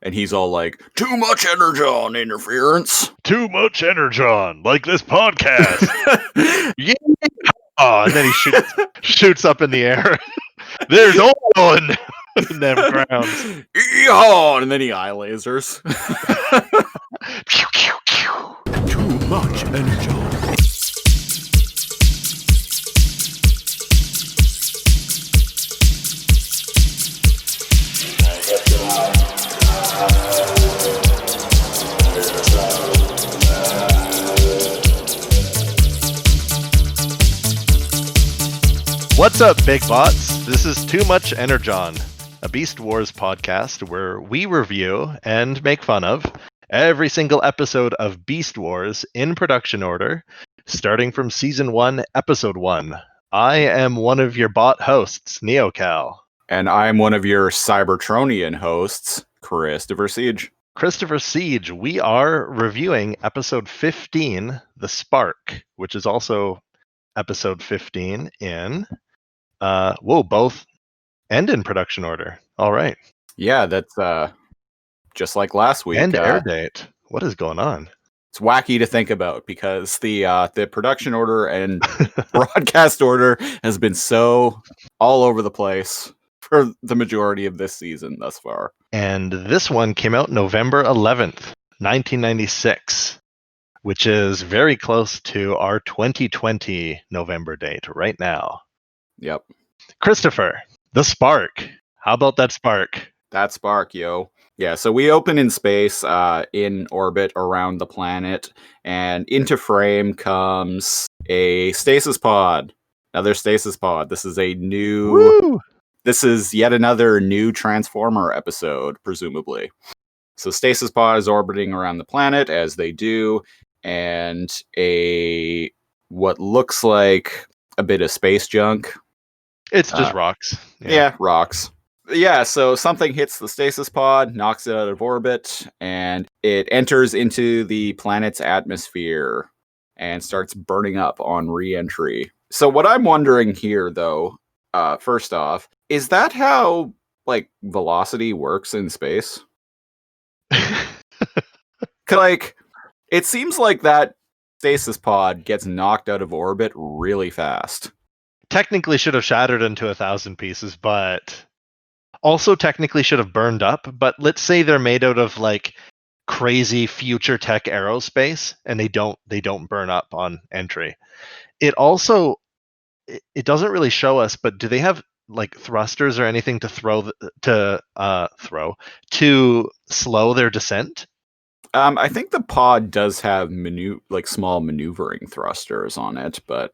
And he's all like, too much energon interference. Too much energon, like this podcast. Yeah. Oh, and then he shoots up in the air. There's oil in them grounds. Yeehaw! And then he eye lasers. Pew, pew, pew. Too much energon. What's up, big bots? This is Too Much Energon, a Beast Wars podcast where we review and make fun of every single episode of Beast Wars in production order, starting from Season 1, Episode 1. I am one of your bot hosts, NeoCal. And I'm one of your Cybertronian hosts, Christopher Siege. Christopher Siege, we are reviewing Episode 15, The Spark, which is also Episode 15 in... both end in production order. All right. Yeah, that's just like last week. And air date. What is going on? It's wacky to think about because the production order and broadcast order has been so all over the place for the majority of this season thus far. And this one came out November 11th, 1996, which is very close to our 2020 November date right now. Yep. Christopher, the spark. How about that spark? That spark, yo. Yeah, so we open in space, in orbit around the planet, and into frame comes a stasis pod. Another stasis pod. This is a new... Woo! This is yet another new Transformer episode, presumably. So stasis pod is orbiting around the planet, as they do, and what looks like a bit of space junk. It's just rocks. Yeah, rocks. Yeah, so something hits the stasis pod, knocks it out of orbit, and it enters into the planet's atmosphere and starts burning up on re-entry. So what I'm wondering here, though, first off, is that how, velocity works in space? It seems like that stasis pod gets knocked out of orbit really fast. Technically should have shattered into 1,000 pieces, but also technically should have burned up. But let's say they're made out of crazy future tech aerospace, and they don't burn up on entry. It also it doesn't really show us, but do they have thrusters or anything to slow their descent? I think the pod does have small maneuvering thrusters on it, but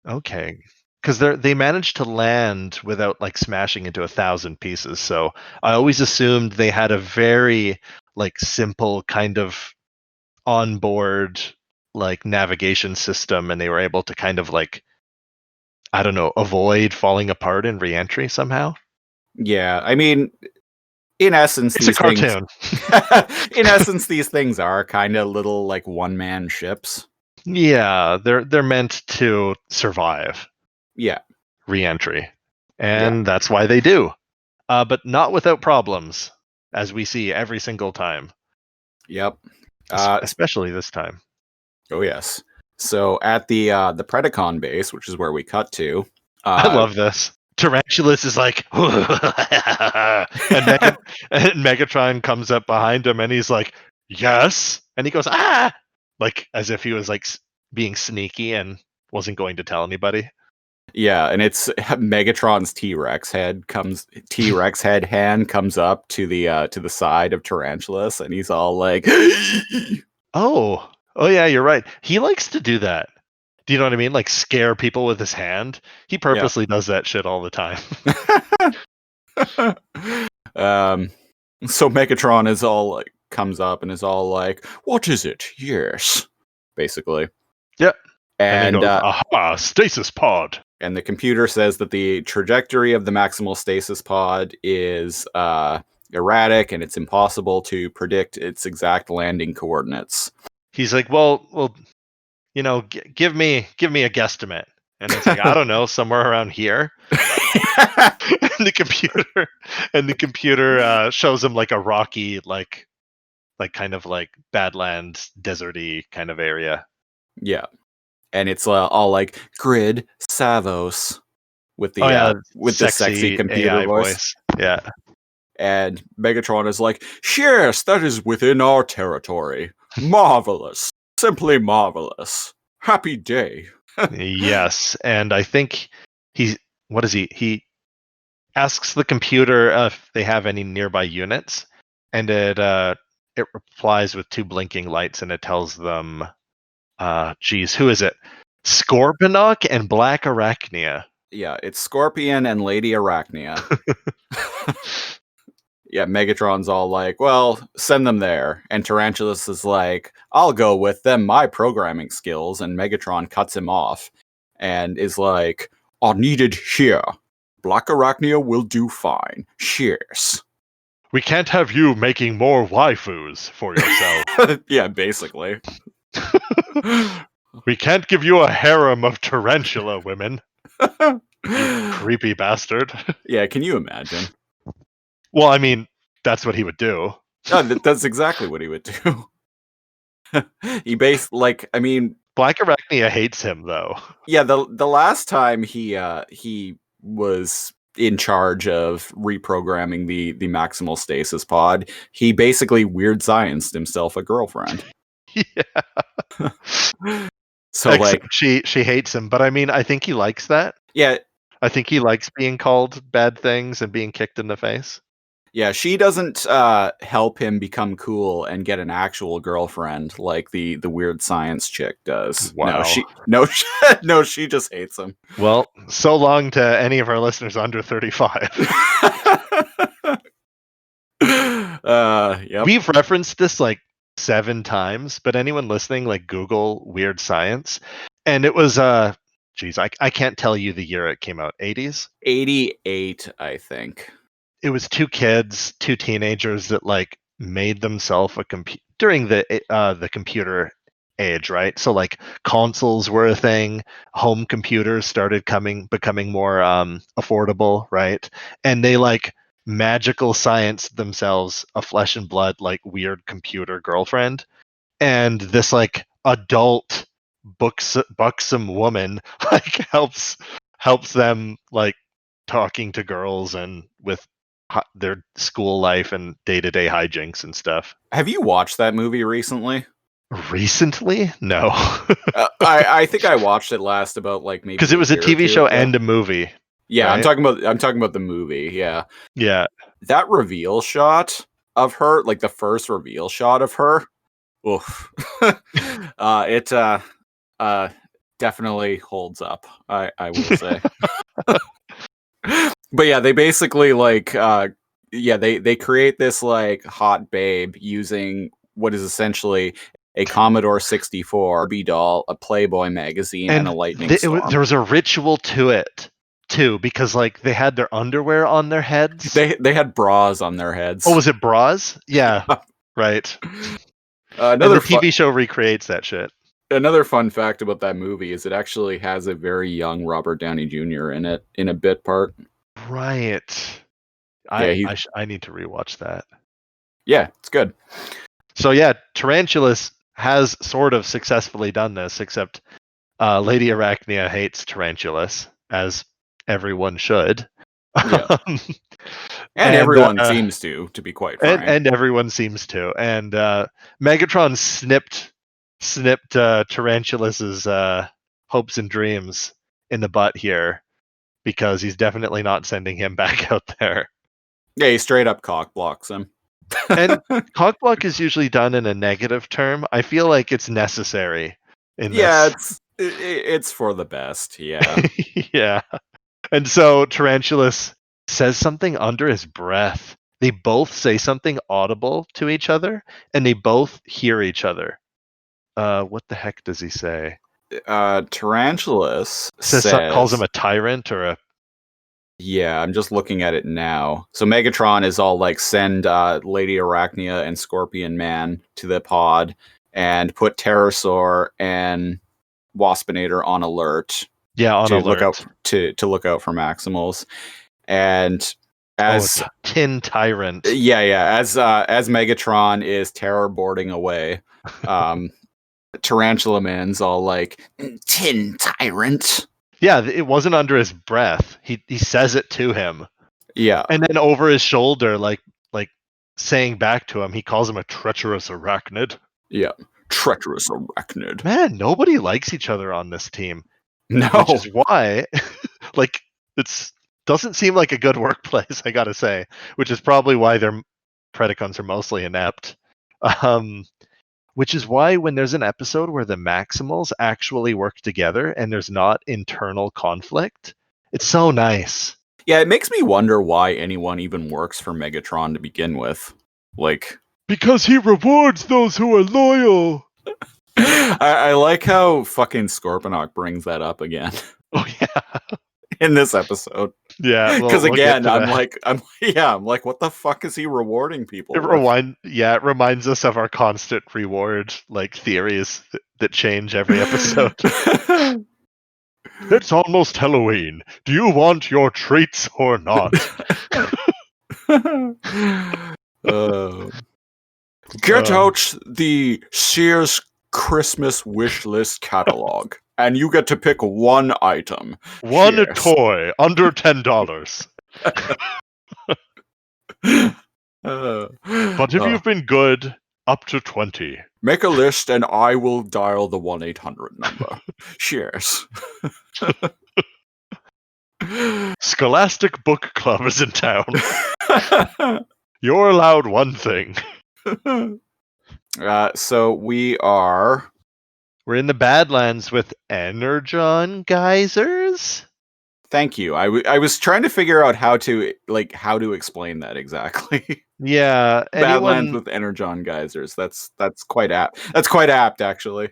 okay. Because they managed to land without smashing into 1,000 pieces. So I always assumed they had a very simple kind of onboard navigation system, and they were able to kind of avoid falling apart in re-entry somehow. Yeah, I mean, in essence, it's a cartoon. In essence, these things are kind of little one-man ships. Yeah, they're meant to survive. Yeah. Re-entry. And that's why they do. But not without problems, as we see every single time. Yep. Especially this time. Oh, yes. So at the Predacon base, which is where we cut to... I love this. Tarantulas is and Megatron comes up behind him and he's like, yes! And he goes, ah! As if he was being sneaky and wasn't going to tell anybody. Yeah, and it's Megatron's T-Rex hand comes up to the side of Tarantulas, and he's all like, oh yeah, you're right. He likes to do that. Do you know what I mean? Scare people with his hand. He purposely does that shit all the time. So Megatron is all comes up and is all like, "What is it?" Yes, basically. Yep. And he goes, aha, stasis pod. And the computer says that the trajectory of the maximal stasis pod is erratic, and it's impossible to predict its exact landing coordinates. He's like, well, give me a guesstimate. And it's like, I don't know, somewhere around here. and the computer shows him like a rocky, like kind of like Badlands, deserty kind of area. Yeah. And it's all like Grid Savos with the with the sexy computer AI voice. Yeah. And Megatron is like, yes, that is within our territory. Marvelous. Simply marvelous. Happy day. Yes. And I think what is he? He asks the computer if they have any nearby units, and it replies with 2 blinking lights, and it tells them, who is it? Scorponok and Black Arachnia. Yeah, it's Scorpion and Lady Arachnia. Yeah, Megatron's all like, well, send them there. And Tarantulas is like, I'll go with them, my programming skills. And Megatron cuts him off and is like, are needed here. Black Arachnia will do fine. Cheers. We can't have you making more waifus for yourself. Yeah, basically. We can't give you a harem of tarantula women. You creepy bastard. Yeah, can you imagine? Well, I mean, that's what he would do. No, that's exactly what he would do. He Black Arachnia hates him, though. Yeah, the last time he was in charge of reprogramming the maximal stasis pod, he basically weird scienced himself a girlfriend. Yeah. So except she hates him, but I mean, I think he likes that. Yeah. I think he likes being called bad things and being kicked in the face. Yeah, she doesn't help him become cool and get an actual girlfriend like the weird science chick does. Wow. No, she just hates him. Well, so long to any of our listeners under 35. Yep. We've referenced this like 7 times, but anyone listening, like Google weird science, and it was I can't tell you the year it came out. 80s? 88, I think. It was 2 kids, 2 teenagers that like made themselves a computer during the computer age, right? So like consoles were a thing, home computers started becoming more affordable, right? And they like magical science themselves a flesh and blood like weird computer girlfriend, and this like adult buxom woman like helps them like talking to girls and with their school life and day-to-day hijinks and stuff. Have you watched that movie recently? Recently? No. I think I watched it last about like maybe because it was a TV show and a movie. Yeah, right? I'm talking about the movie. Yeah. Yeah. That reveal shot of her, like the first reveal shot of her, oof. It definitely holds up, I will say. But yeah, they basically like they create this like hot babe using what is essentially a Commodore 64 Barbie doll, a Playboy magazine, and a lightning storm. There was a ritual to it too, because like they had their underwear on their heads. They had bras on their heads. Oh, was it bras? Yeah. Right. Another TV show recreates that shit. Another fun fact about that movie is it actually has a very young Robert Downey Jr. in it, in a bit part. Right. Yeah, I need to rewatch that. Yeah, it's good. So yeah, Tarantulas has sort of successfully done this, except Lady Arachnia hates Tarantulas, as everyone should. Yeah. and everyone seems to be quite frank. And everyone seems to. And Megatron snipped Tarantulas' hopes and dreams in the butt here, because he's definitely not sending him back out there. Yeah, he straight up cock blocks him. And cock block is usually done in a negative term. I feel like it's necessary in this. It's for the best. Yeah. Yeah. And so Tarantulas says something under his breath. They both say something audible to each other, and they both hear each other. What the heck does he say? Tarantulas calls him a tyrant or a... Yeah, I'm just looking at it now. So Megatron is all like, send Lady Arachnia and Scorpion Man to the pod and put Pterosaur and Waspinator on alert. Yeah, on to look out alert. to look out for Maximals. And as the Tin Tyrant. as Megatron is terror boarding away, Tarantula Man's all like, Tin Tyrant. Yeah, it wasn't under his breath. He says it to him. Yeah. And then over his shoulder, like saying back to him, he calls him a treacherous arachnid. Yeah. Treacherous arachnid. Man, nobody likes each other on this team. No. Which is why, it's doesn't seem like a good workplace, I gotta say. Which is probably why their Predacons are mostly inept. Which is why when there's an episode where the Maximals actually work together and there's not internal conflict, it's so nice. Yeah, it makes me wonder why anyone even works for Megatron to begin with. Like, because he rewards those who are loyal. I like how fucking Scorponok brings that up again. Oh yeah, in this episode. Yeah, because again, I'm like, what the fuck is he rewarding people? It reminds us of our constant reward theories that change every episode. It's almost Halloween. Do you want your treats or not? Get out the Sears Christmas wish list catalog, and you get to pick one item. One Cheers. toy under $10. But if you've been good, up to 20. Make a list, and I will dial the 1-800 number. Cheers. Scholastic Book Club is in town. You're allowed one thing. So we're in the Badlands with Energon geysers. Thank you. I was trying to figure out how to explain that exactly. Yeah, Badlands with Energon geysers. That's quite apt. That's quite apt, actually.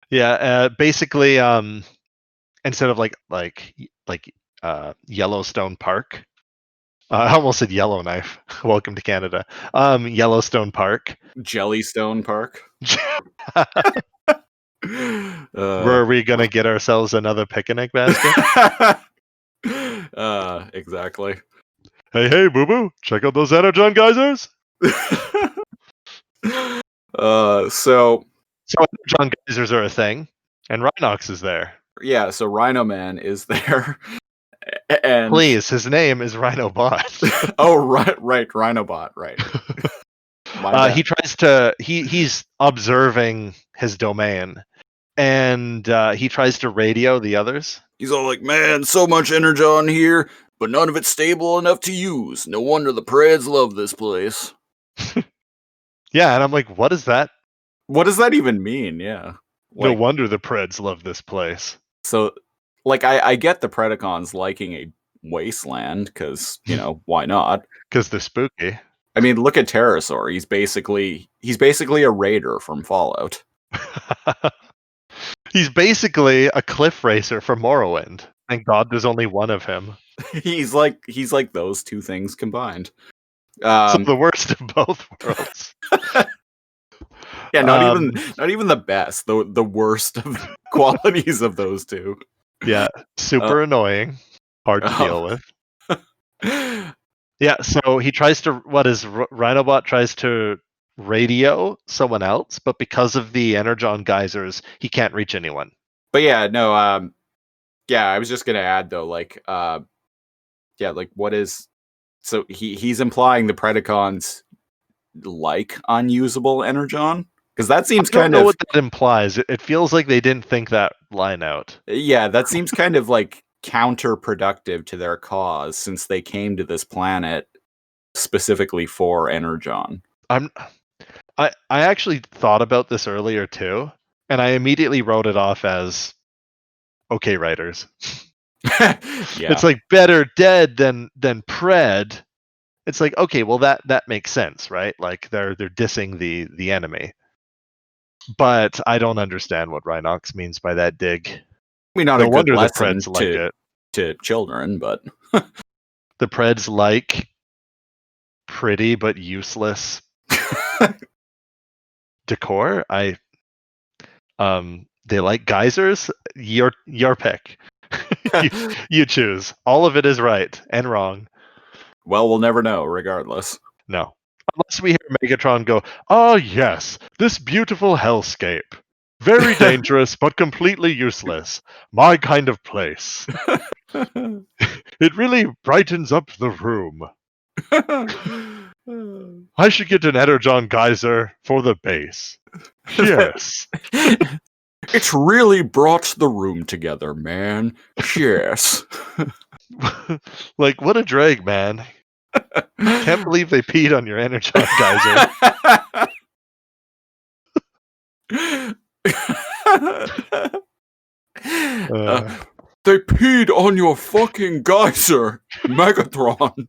Yeah, basically, instead of Yellowstone Park. I almost said Yellowknife. Welcome to Canada. Yellowstone Park. Jellystone Park. Were we gonna get ourselves another picnic basket? Exactly. Hey, boo boo! Check out those Energon geysers. So Energon geysers are a thing, and Rhinox is there. Yeah, so Rhino Man is there. And please, his name is Rhinobot. Oh, right, Rhinobot, right. He tries to. He's observing his domain, and he tries to radio the others. He's all like, "Man, so much Energon here, but none of it's stable enough to use. No wonder the Preds love this place." Yeah, and I'm like, what is that? What does that even mean? Yeah. No wonder the Preds love this place. So, I get the Predacons liking a wasteland, because, why not? Because they're spooky. I mean, look at Pterosaur. He's basically a raider from Fallout. He's basically a cliff racer from Morrowind. Thank God there's only one of him. He's like those two things combined. So the worst of both worlds. Yeah, not even the best. The worst of qualities of those two. Yeah, super annoying, hard to deal with. Yeah, so he tries to. Rhinobot tries to radio someone else, but because of the Energon geysers, he can't reach anyone. But yeah, no. I was just gonna add though, what is? So he's implying the Predacons like unusable Energon, because that seems I don't know what that implies. It feels like they didn't think that line out. Yeah, that seems kind of counterproductive to their cause, since they came to this planet specifically for Energon. I actually thought about this earlier too, and I immediately wrote it off as okay, writers. Yeah. It's like better dead than Pred. It's like, okay, well that makes sense, right? Like they're dissing the enemy. But I don't understand what Rhinox means by that dig. I mean, not no a good wonder lesson the Preds like it to children, but the Preds like pretty but useless decor. They like geysers. Your pick. You choose. All of it is right and wrong. Well, we'll never know, regardless. No. Unless we hear Megatron go, "Ah, yes, this beautiful hellscape. Very dangerous, but completely useless. My kind of place. It really brightens up the room. I should get an Energon geyser for the base. Yes." It's really brought the room together, man. Yes. Like, what a drag, man. Can't believe they peed on your Energon geyser. They peed on your fucking geyser, Megatron.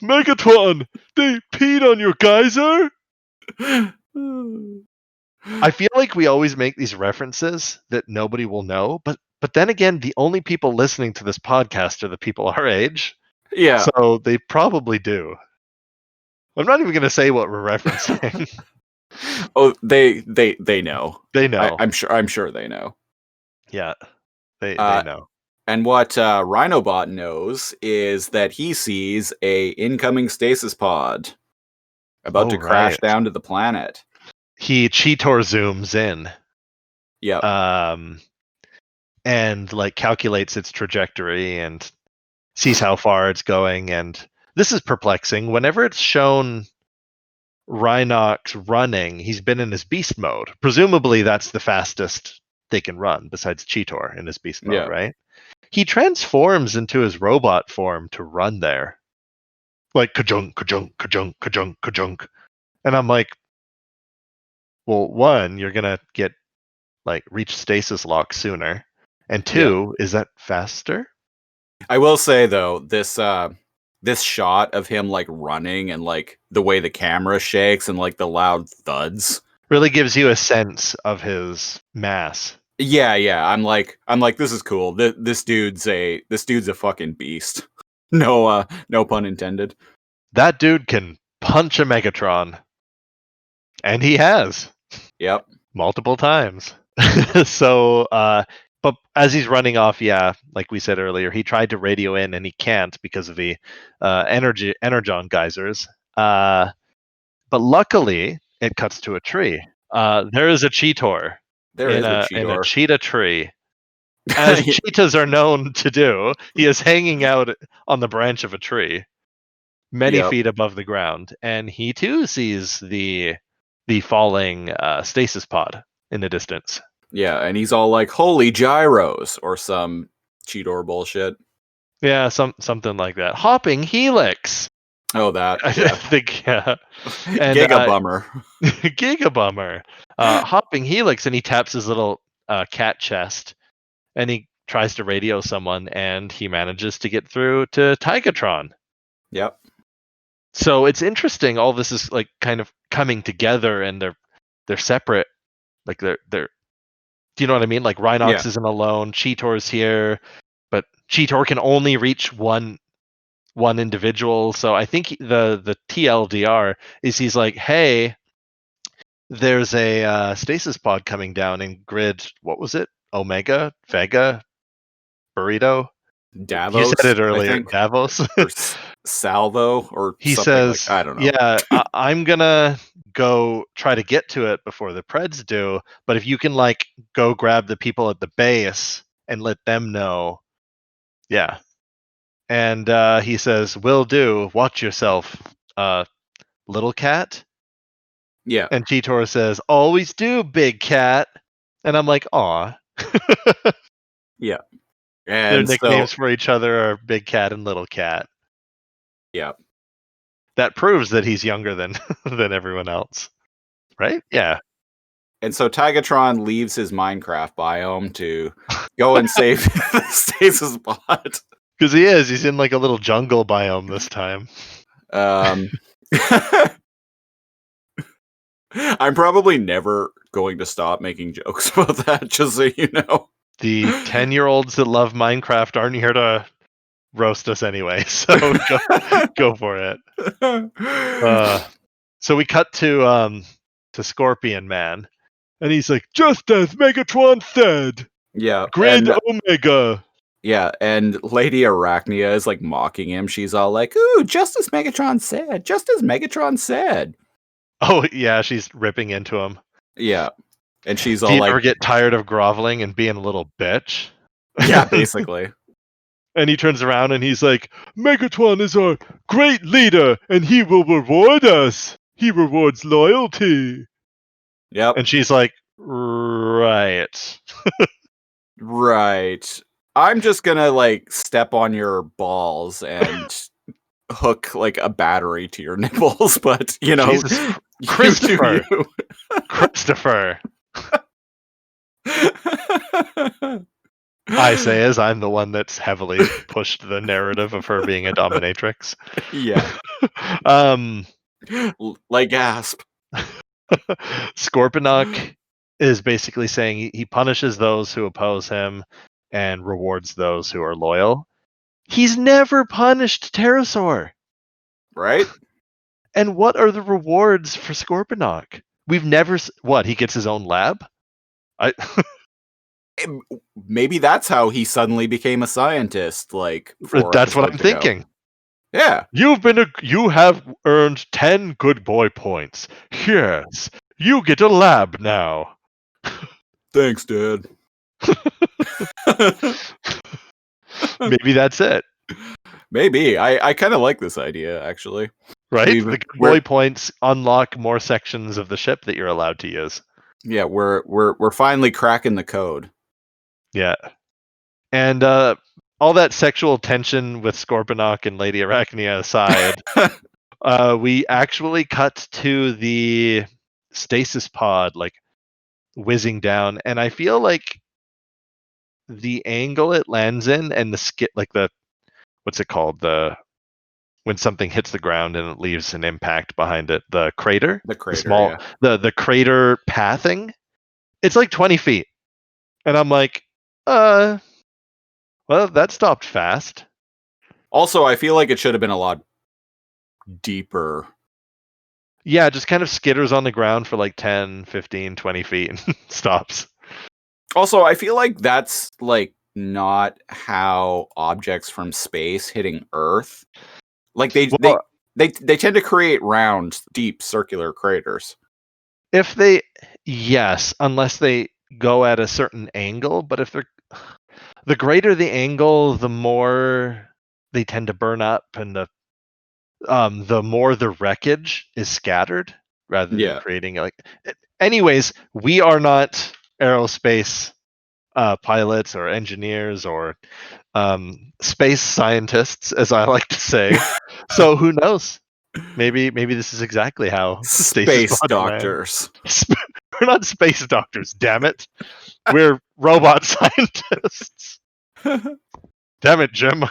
Megatron, they peed on your geyser? I feel like we always make these references that nobody will know, but then again, the only people listening to this podcast are the people our age. Yeah. So they probably do. I'm not even going to say what we're referencing. Oh, they know. They know. I'm sure they know. Yeah, they know. And what Rhinobot knows is that he sees a incoming stasis pod about to crash down to the planet. He Cheetor zooms in. Yep. And like calculates its trajectory and sees how far it's going. And this is perplexing. Whenever it's shown Rhinox running, he's been in his beast mode. Presumably that's the fastest they can run besides Cheetor in his beast mode, right? He transforms into his robot form to run there. Like ka-junk, ka-junk, ka-junk, ka-junk, ka-junk. And I'm like, well, one, you're gonna get like reach stasis lock sooner. And two, is that faster? I will say though, this shot of him like running and like the way the camera shakes and like the loud thuds really gives you a sense of his mass. Yeah. I'm like, this is cool. This dude's a fucking beast. No pun intended. That dude can punch a Megatron. And he has. Yep. Multiple times. So, but as he's running off, like we said earlier, he tried to radio in and he can't because of the Energon geysers. But luckily, it cuts to a tree. There is a Cheetor. In a cheetah tree. As cheetahs are known to do, he is hanging out on the branch of a tree, many feet above the ground, and he too sees the falling stasis pod in the distance. Yeah, and he's all like, "Holy gyros," or some Cheetor bullshit. Yeah, something like that. Hopping helix. Oh, that. I think, yeah. And, Giga bummer. Giga bummer. Hopping helix, and he taps his little cat chest, and he tries to radio someone, and he manages to get through to Tigatron. Yep. So it's interesting. All this is like kind of coming together, and they're separate. Like they're. Do you know what I mean? Like Rhinox isn't alone. Cheetor's here, but Cheetor can only reach one individual. So I think the TLDR is he's like, hey, there's a stasis pod coming down in grid. What was it? Omega, Vega, Burrito. Davos. You said it earlier. Davos. Or Salvo, or he something says, like, I don't know. Yeah, I'm gonna go try to get to it before the Preds do. But if you can like go grab the people at the base and let them know, yeah. And he says, "Will do. Watch yourself, little cat." Yeah. And Cheetor says, "Always do, big cat." And I'm like, "Aw." Yeah. Their And nicknames for each other are Big Cat and Little Cat. Yeah. That proves that he's younger than everyone else. Right? Yeah. And so Tigatron leaves his Minecraft biome to go and save the stasis pod. Because he is. He's in like a little jungle biome this time. I'm probably never going to stop making jokes about that, just so you know. The 10-year-olds that love Minecraft aren't here to roast us anyway, so go for it. So we cut to Scorpion Man, and he's like, "Just as Megatron said, yeah, Grid Omega." Yeah, and Lady Arachnia is like mocking him. She's all like, "Ooh, just as Megatron said, just as Megatron said." Oh yeah, she's ripping into him. Yeah, and she's Do all you like, ever get tired of groveling and being a little bitch? "Yeah, basically." And he turns around and he's like, Megatron is our great leader and he will reward us. He rewards loyalty. Yep, And she's like, right. right. I'm just gonna like step on your balls and hook like a battery to your nipples, but Jesus, you do Christopher. you. Christopher. I say as I'm the one that's heavily pushed the narrative of her being a dominatrix. Yeah, um, like gasp. Scorponok is basically saying he punishes those who oppose him and rewards those who are loyal. He's never punished Pterosaur. Right? And what are the rewards for Scorponok? We've never what, he gets his own lab? I Maybe that's how he suddenly became a scientist like 4 that's what I'm episodes ago. thinking. Yeah. You have earned 10 good boy points. Yes, you get a lab now. Thanks, Dad. Maybe that's it. Maybe. I kind of like this idea, actually. Right? The good we're boy points unlock more sections of the ship that you're allowed to use. yeah, we're finally cracking the code. Yeah. And all that sexual tension with Scorponok and Lady Arachnia aside, we actually cut to the stasis pod like whizzing down, and I feel like the angle it lands in and the skit like the what's it called, the when something hits the ground and it leaves an impact behind it, the crater, The the crater, small yeah. the crater pathing, it's like 20 feet, and I'm like, well, that stopped fast. Also, I feel like it should have been a lot deeper. Yeah, just kind of skitters on the ground for like 10, 15, 20 feet and stops. Also, I feel like that's like not how objects from space hitting Earth. Like Well, they tend to create round, deep circular craters. if they, yes, unless they go at a certain angle, but if they're, the greater the angle, the more they tend to burn up, and the more the wreckage is scattered rather than Yeah. creating like. Anyways, we are not aerospace pilots or engineers or space scientists, as I like to say. So who knows? Maybe this is exactly how stasis Space pods land. doctors. We're not space doctors, damn it. We're robot scientists. Damn it, Jim.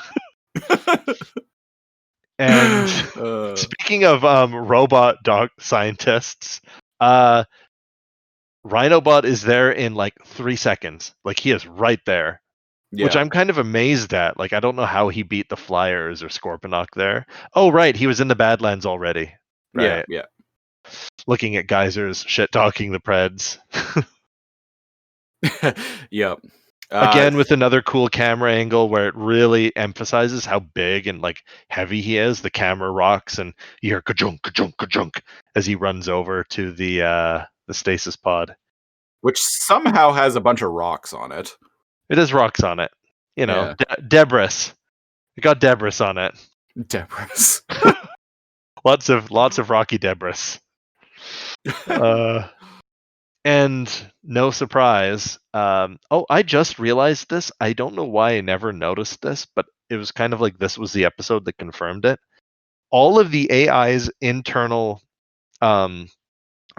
And speaking of robot dog scientists, Rhinobot is there in like 3 seconds. Like he is right there. Which Yeah. I'm kind of amazed at. Like I don't know how he beat the Flyers or Scorponok there. Oh right, he was in the Badlands already. Right. Yeah. Looking at geysers, shit talking the Preds. Yep. Again with another cool camera angle where it really emphasizes how big and like heavy he is. The camera rocks and you hear ka-junk, ka-junk, ka-junk as he runs over to the stasis pod. Which somehow has a bunch of rocks on it. It has rocks on it. You know, Yeah. debris. It got debris on it. Debris. Lots of rocky debris. And no surprise. I just realized this. I don't know why I never noticed this, but it was kind of like this was the episode that confirmed it. All of the AI's internal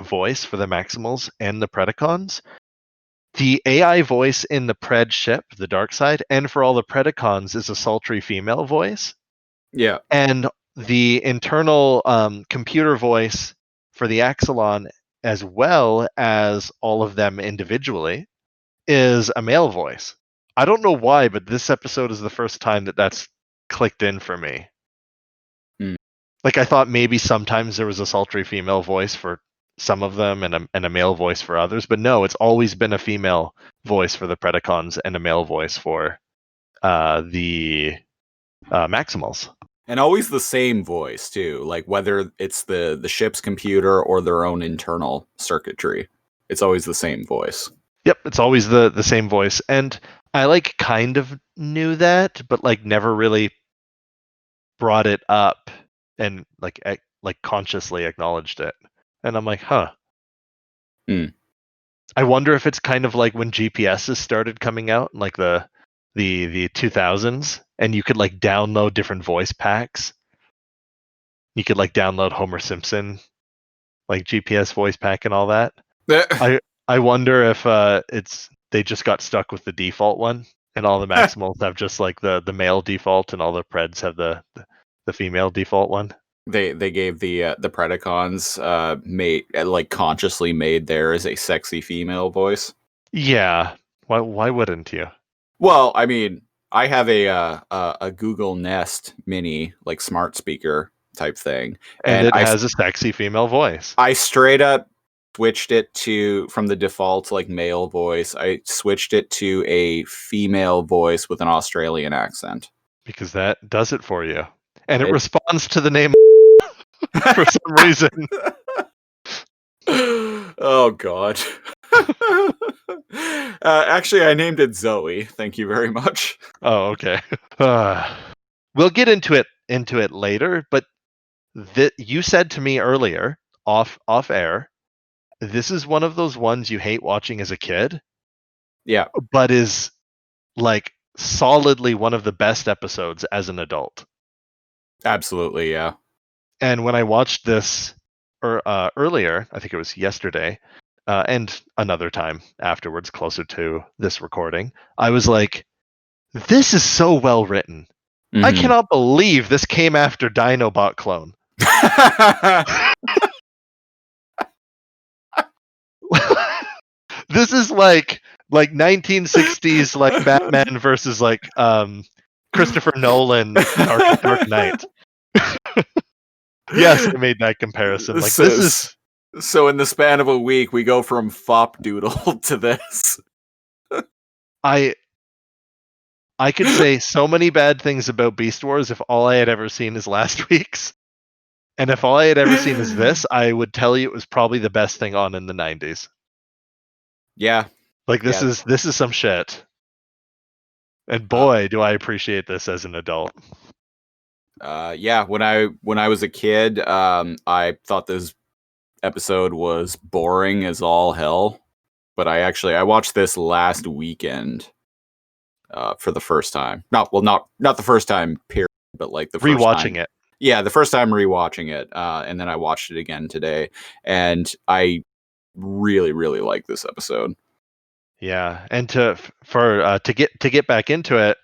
voice for the Maximals and the Predacons, the AI voice in the Pred ship, the Dark Side, and for all the Predacons is a sultry female voice. Yeah. And the internal computer voice for the Axelon, as well as all of them individually, is a male voice. I don't know why, but this episode is the first time that that's clicked in for me. Like I thought maybe sometimes there was a sultry female voice for some of them and a male voice for others, but no, it's always been a female voice for the Predacons and a male voice for the Maximals. And always the same voice too, like whether it's the ship's computer or their own internal circuitry. It's always the same voice. Yep, it's always the same voice. And I like kind of knew that, but like never really brought it up and like consciously acknowledged it. And I'm like, huh. I wonder if it's kind of like when GPSs started coming out, like the 2000s, and you could like download different voice packs. You could like download Homer Simpson, like GPS voice pack and all that. I wonder if they just got stuck with the default one, and all the Maximals have just like the male default, and all the Preds have the female default one. They gave the Predacons like consciously made theirs a sexy female voice. Yeah, why wouldn't you? Well, I mean, I have a Google Nest Mini like smart speaker type thing, and it has a sexy female voice. I straight up switched it from the default like male voice. I switched it to a female voice with an Australian accent because that does it for you, and it responds to the name for some reason. Oh God. Actually, I named it Zoe. Thank you very much. Oh, okay. We'll get into it later, but you said to me earlier, off air, this is one of those ones you hate watching as a kid. Yeah. But is like solidly one of the best episodes as an adult. Absolutely, yeah. And when I watched this earlier, I think it was yesterday, and another time afterwards, closer to this recording, I was like, this is so well written. Mm-hmm. I cannot believe this came after Dinobot Clone. This is like 1960s like Batman versus like Christopher Nolan Dark Knight. Yes, I made that comparison. Like this is so in the span of a week we go from Fop Doodle to this. I could say so many bad things about Beast Wars if all I had ever seen is last week's. And if all I had ever seen is this, I would tell you it was probably the best thing on in the 90s. Yeah. Like this is some shit. And boy, do I appreciate this as an adult. Yeah, when I was a kid, I thought this episode was boring as all hell. But I watched this last weekend for the first time. Not the first time period, but like the first rewatching it. Yeah, the first time rewatching it, and then I watched it again today, and I really, really like this episode. Yeah, and to get back into it,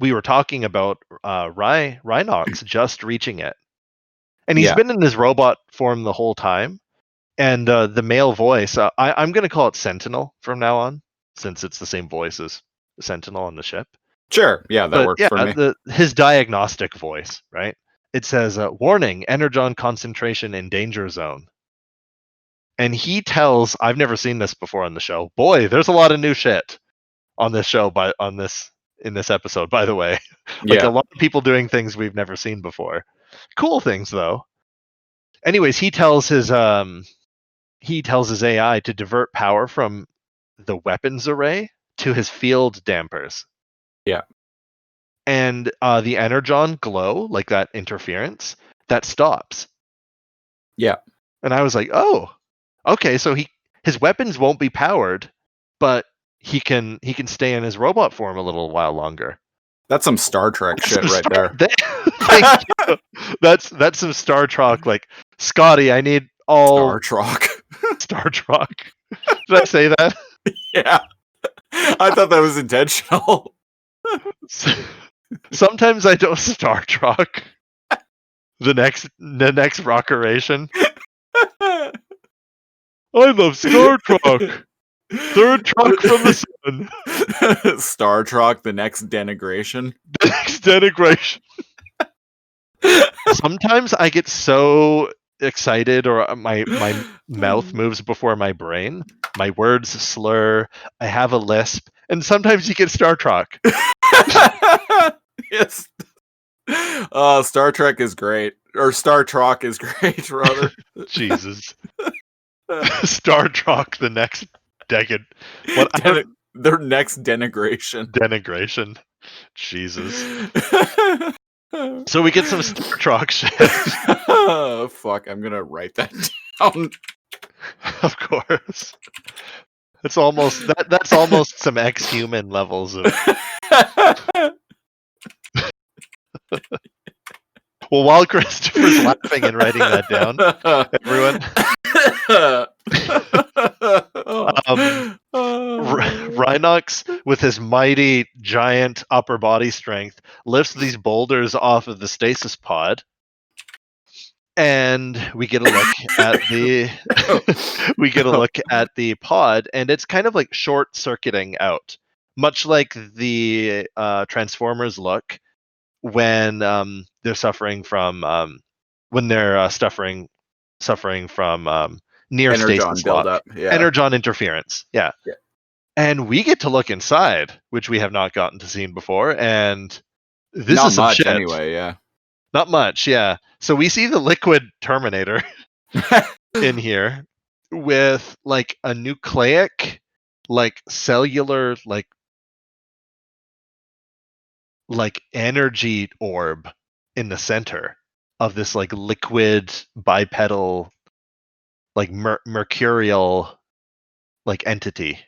we were talking about Rhinox just reaching it, and he's been in his robot form the whole time, and the male voice, I'm going to call it Sentinel from now on, since it's the same voice as Sentinel on the ship. Sure, yeah, that works for me. His diagnostic voice, right? It says, warning, energon concentration in danger zone. And he tells, I've never seen this before on the show. Boy, there's a lot of new shit on this show, in this episode, by the way. Like a lot of people doing things we've never seen before. Cool things, though. Anyways, he tells his AI to divert power from the weapons array to his field dampers. Yeah. And the energon glow, like that interference, that stops. Yeah. And I was like, oh, okay, so his weapons won't be powered, but he can stay in his robot form a little while longer. That's some Star Trek shit right there. Thank you. That's some Star Trek. Like, Scotty, I need all Star Trek. Did I say that? Yeah. I thought that was intentional. Sometimes I don't Star Trek. The next rockeration. I love Star Trek. Third truck from the sun. Star Trek, the next denigration. The next denigration. Sometimes I get so excited, or my mouth moves before my brain. My words slur. I have a lisp, and sometimes you get Star Trek. Yes. Star Trek is great. Or Star Trek is great, rather. Jesus. Star Trek, the next decade. What Their next denigration. denigration? Jesus. So we get some Star Trek shit. Oh, fuck, I'm gonna write that down. Of course. It's almost that's almost some X-Human levels of. Well, while Christopher's laughing and writing that down, everyone, Rhinox, with his mighty giant upper body strength, lifts these boulders off of the stasis pod, and we get a look at the pod, and it's kind of like short circuiting out, much like the Transformers look when they're suffering from near Energon stasis lock, buildup. Yeah. energon interference. Yeah. And we get to look inside, which we have not gotten to see before, and this Not is some much shit. anyway, yeah. Not much, yeah. So we see the liquid Terminator in here with like a nucleic, like cellular, like energy orb in the center of this like liquid bipedal, like mercurial, like entity.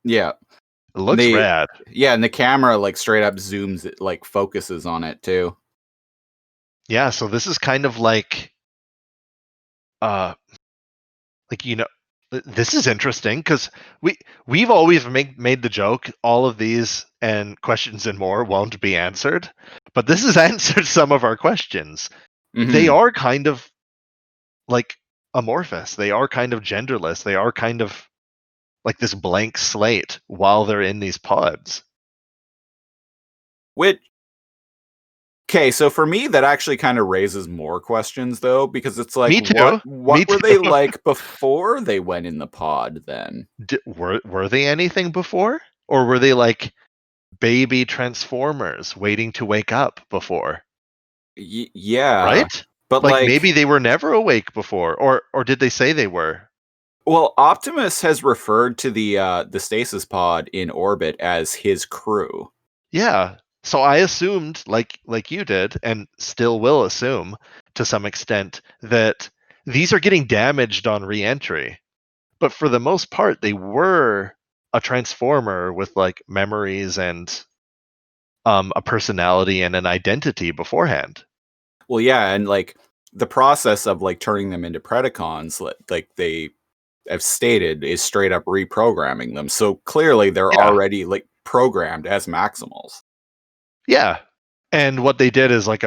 Yeah. It looks rad. Yeah, and the camera like straight up zooms it, like focuses on it too. Yeah, so this is kind of like this is interesting because we've always made the joke all of these and questions and more won't be answered, but this has answered some of our questions. Mm-hmm. They are kind of like amorphous. They are kind of genderless. They are kind of like this blank slate while they're in these pods. Okay, so for me, that actually kind of raises more questions, though, because it's like, Me too. what were they like before they went in the pod? Then were they anything before, or were they like baby Transformers waiting to wake up before? Yeah, right. But like maybe they were never awake before, or did they say they were? Well, Optimus has referred to the stasis pod in orbit as his crew. Yeah. So I assumed, like you did, and still will assume to some extent, that these are getting damaged on re-entry. But for the most part, they were a transformer with like memories and a personality and an identity beforehand. Well, yeah, and like the process of like turning them into Predacons, like they have stated, is straight up reprogramming them. So clearly they're already like programmed as Maximals. Yeah. And what they did is they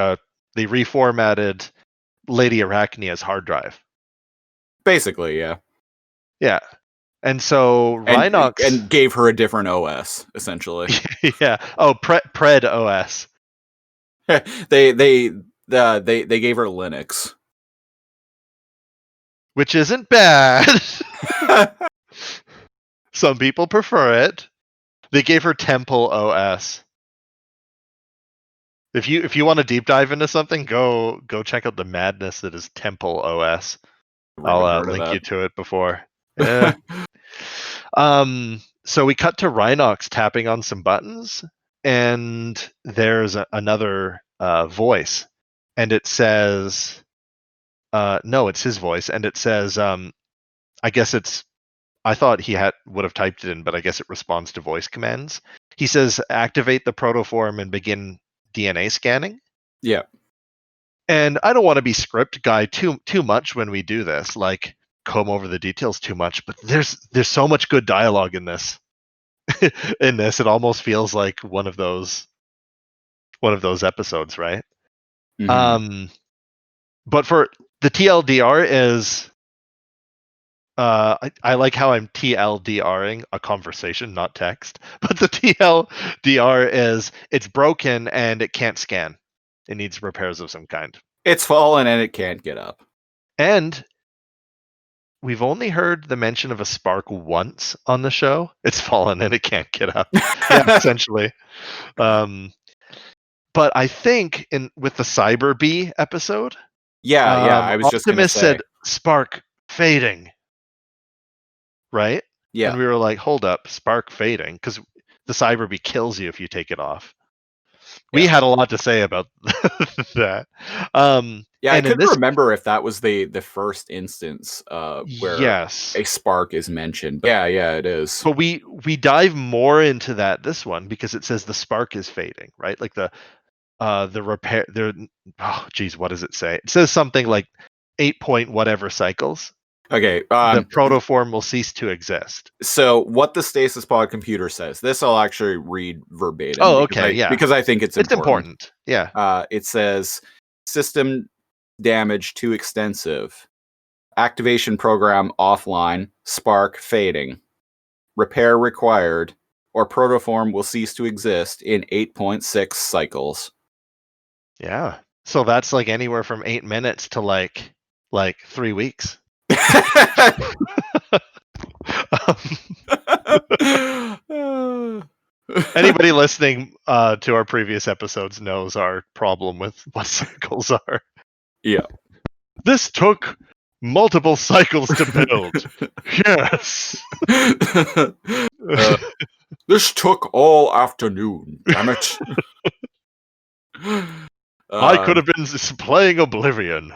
reformatted Lady Arachnia's hard drive. Basically, yeah. Yeah. And so Rhinox and gave her a different OS, essentially. Yeah. Oh, Pred OS. they gave her Linux, which isn't bad. Some people prefer it. They gave her Temple OS. If you want to deep dive into something, go check out the madness that is Temple OS. I'll link you to it before. Yeah. So we cut to Rhinox tapping on some buttons, and there's another voice, and it says, no, it's his voice, and it says, I guess I thought he would have typed it in, but I guess it responds to voice commands. He says, activate the protoform and begin DNA scanning. Yeah. And I don't want to be script guy too much when we do this, like comb over the details too much, but there's so much good dialogue in this. In this, it almost feels like one of those episodes, right? Mm-hmm. But for the TLDR is I like how I'm TLDRing a conversation, not text. But the TLDR is it's broken and it can't scan. It needs repairs of some kind. It's fallen and it can't get up. And we've only heard the mention of a spark once on the show. It's fallen and it can't get up. Yeah, essentially. But I think with the Cyber Bee episode, yeah, I was just gonna Optimus say. said spark fading, right? Yeah. And we were like, hold up, spark fading, because the Cyber Bee kills you if you take it off. We Yeah. had a lot to say about that. Yeah, I and in couldn't this, remember if that was the first instance where yes, a spark is mentioned. But yeah, it is. but we dive more into this one because it says the spark is fading, right? Like the repair there. Oh geez, what does it say? It says something like 8 point whatever cycles. Okay. The protoform will cease to exist. So what the stasis pod computer says, this I'll actually read verbatim. Oh, okay, yeah. Because I think it's important. Yeah. It says system damage too extensive. Activation program offline. Spark fading. Repair required, or protoform will cease to exist in 8.6 cycles. Yeah. So that's like anywhere from 8 minutes to like 3 weeks. Anybody listening to our previous episodes knows our problem with what cycles are. Yeah. This took multiple cycles to build. Yes. This took all afternoon. Damn it. I could have been playing Oblivion.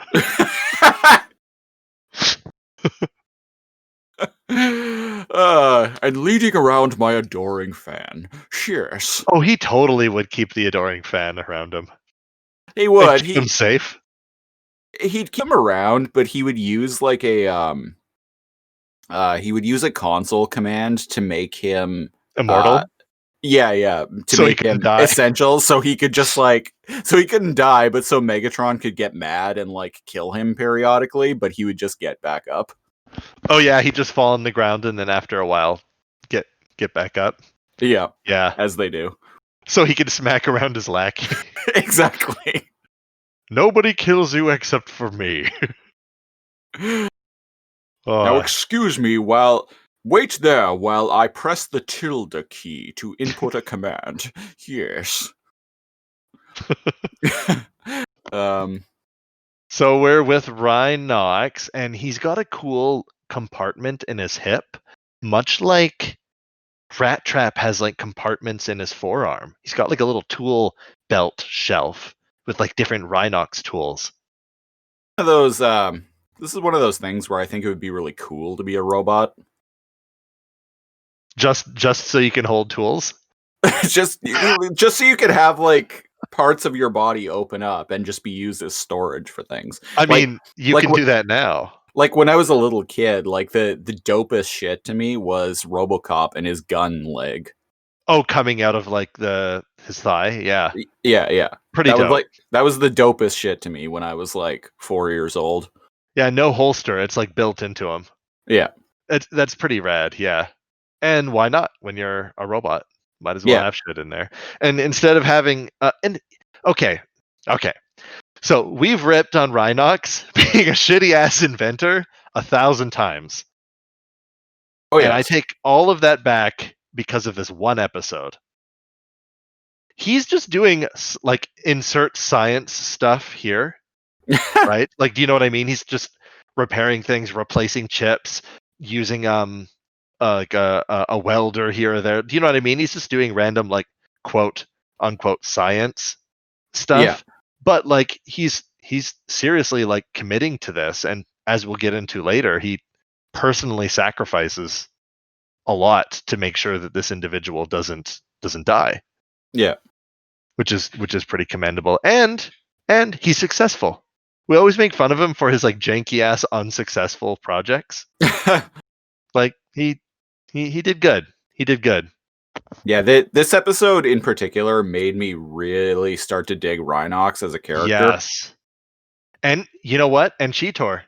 And leading around my adoring fan. Cheers. Oh, he totally would keep the adoring fan around him. He would. Keep him safe. He'd keep him around, but he would use like a he would use a console command to make him immortal. To so make him essential, so he could just so he couldn't die, but so Megatron could get mad and like kill him periodically, but he would just get back up. Oh yeah, he'd just fall on the ground and then after a while get back up. Yeah. Yeah. As they do. So he could smack around his lackey. Exactly. Nobody kills you except for me. Now excuse me wait there while I press the tilde key to input a command. Yes. So we're with Rhinox, and he's got a cool compartment in his hip, much like Rat Trap has like compartments in his forearm. He's got like a little tool belt shelf with like different Rhinox tools. One of those, this is one of those things where I think it would be really cool to be a robot. Just so you can hold tools? just so you could have like parts of your body open up and just be used as storage for things. I mean, you can do that now. Like when I was a little kid, like the dopest shit to me was RoboCop and his gun leg. Oh, coming out of like his thigh, yeah. Yeah. Pretty dope. That was the dopest shit to me when I was like 4 years old. Yeah, no holster. It's like built into him. Yeah. That's pretty rad, yeah. And why not when you're a robot? Might as well have shit in there. And instead of having okay. So we've ripped on Rhinox being a shitty ass inventor 1,000 times. Oh yeah. And I take all of that back because of this one episode. He's just doing like insert science stuff here. Right? Like, do you know what I mean? He's just repairing things, replacing chips, using like a welder here or there. Do you know what I mean? He's just doing random like quote unquote science stuff. Yeah. But like he's seriously like committing to this, and as we'll get into later, he personally sacrifices a lot to make sure that this individual doesn't die. Yeah. Which is pretty commendable. And he's successful. We always make fun of him for his like janky ass unsuccessful projects. Like he did good. He did good. Yeah, this episode in particular made me really start to dig Rhinox as a character. Yes. And you know what? And Cheetor.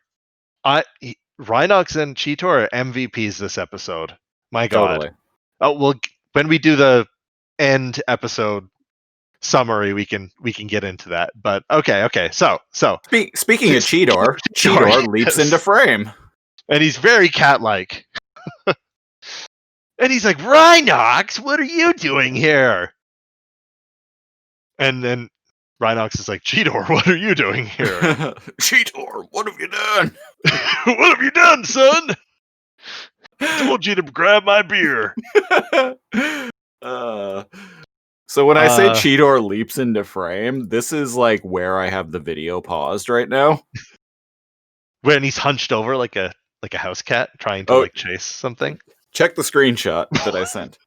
Rhinox and Cheetor are MVPs this episode. My God. Totally. Oh, well, when we do the end episode summary, we can get into that. But okay. So speaking of Cheetor leaps into frame. And he's very cat-like. And he's like, Rhinox, what are you doing here? And then Rhinox is like, Cheetor, what are you doing here? Cheetor, what have you done? What have you done, son? Told you to grab my beer. So when I say Cheetor leaps into frame, this is like where I have the video paused right now. When he's hunched over like a house cat trying to like chase something. Check the screenshot that I sent.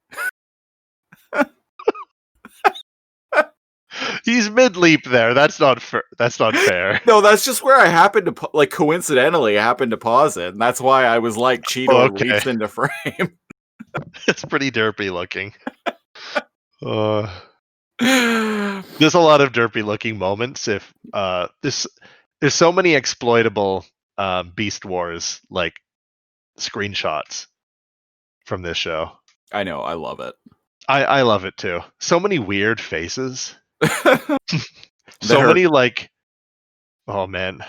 He's mid-leap there. That's not fair. No, that's just where I happened to coincidentally happened to pause it, and that's why I was like Cheetor leaps into frame. It's pretty derpy looking. There's a lot of derpy looking moments. If there's so many exploitable Beast Wars like screenshots from this show. I know, I love it. I love it too. So many weird faces. So many like, oh man,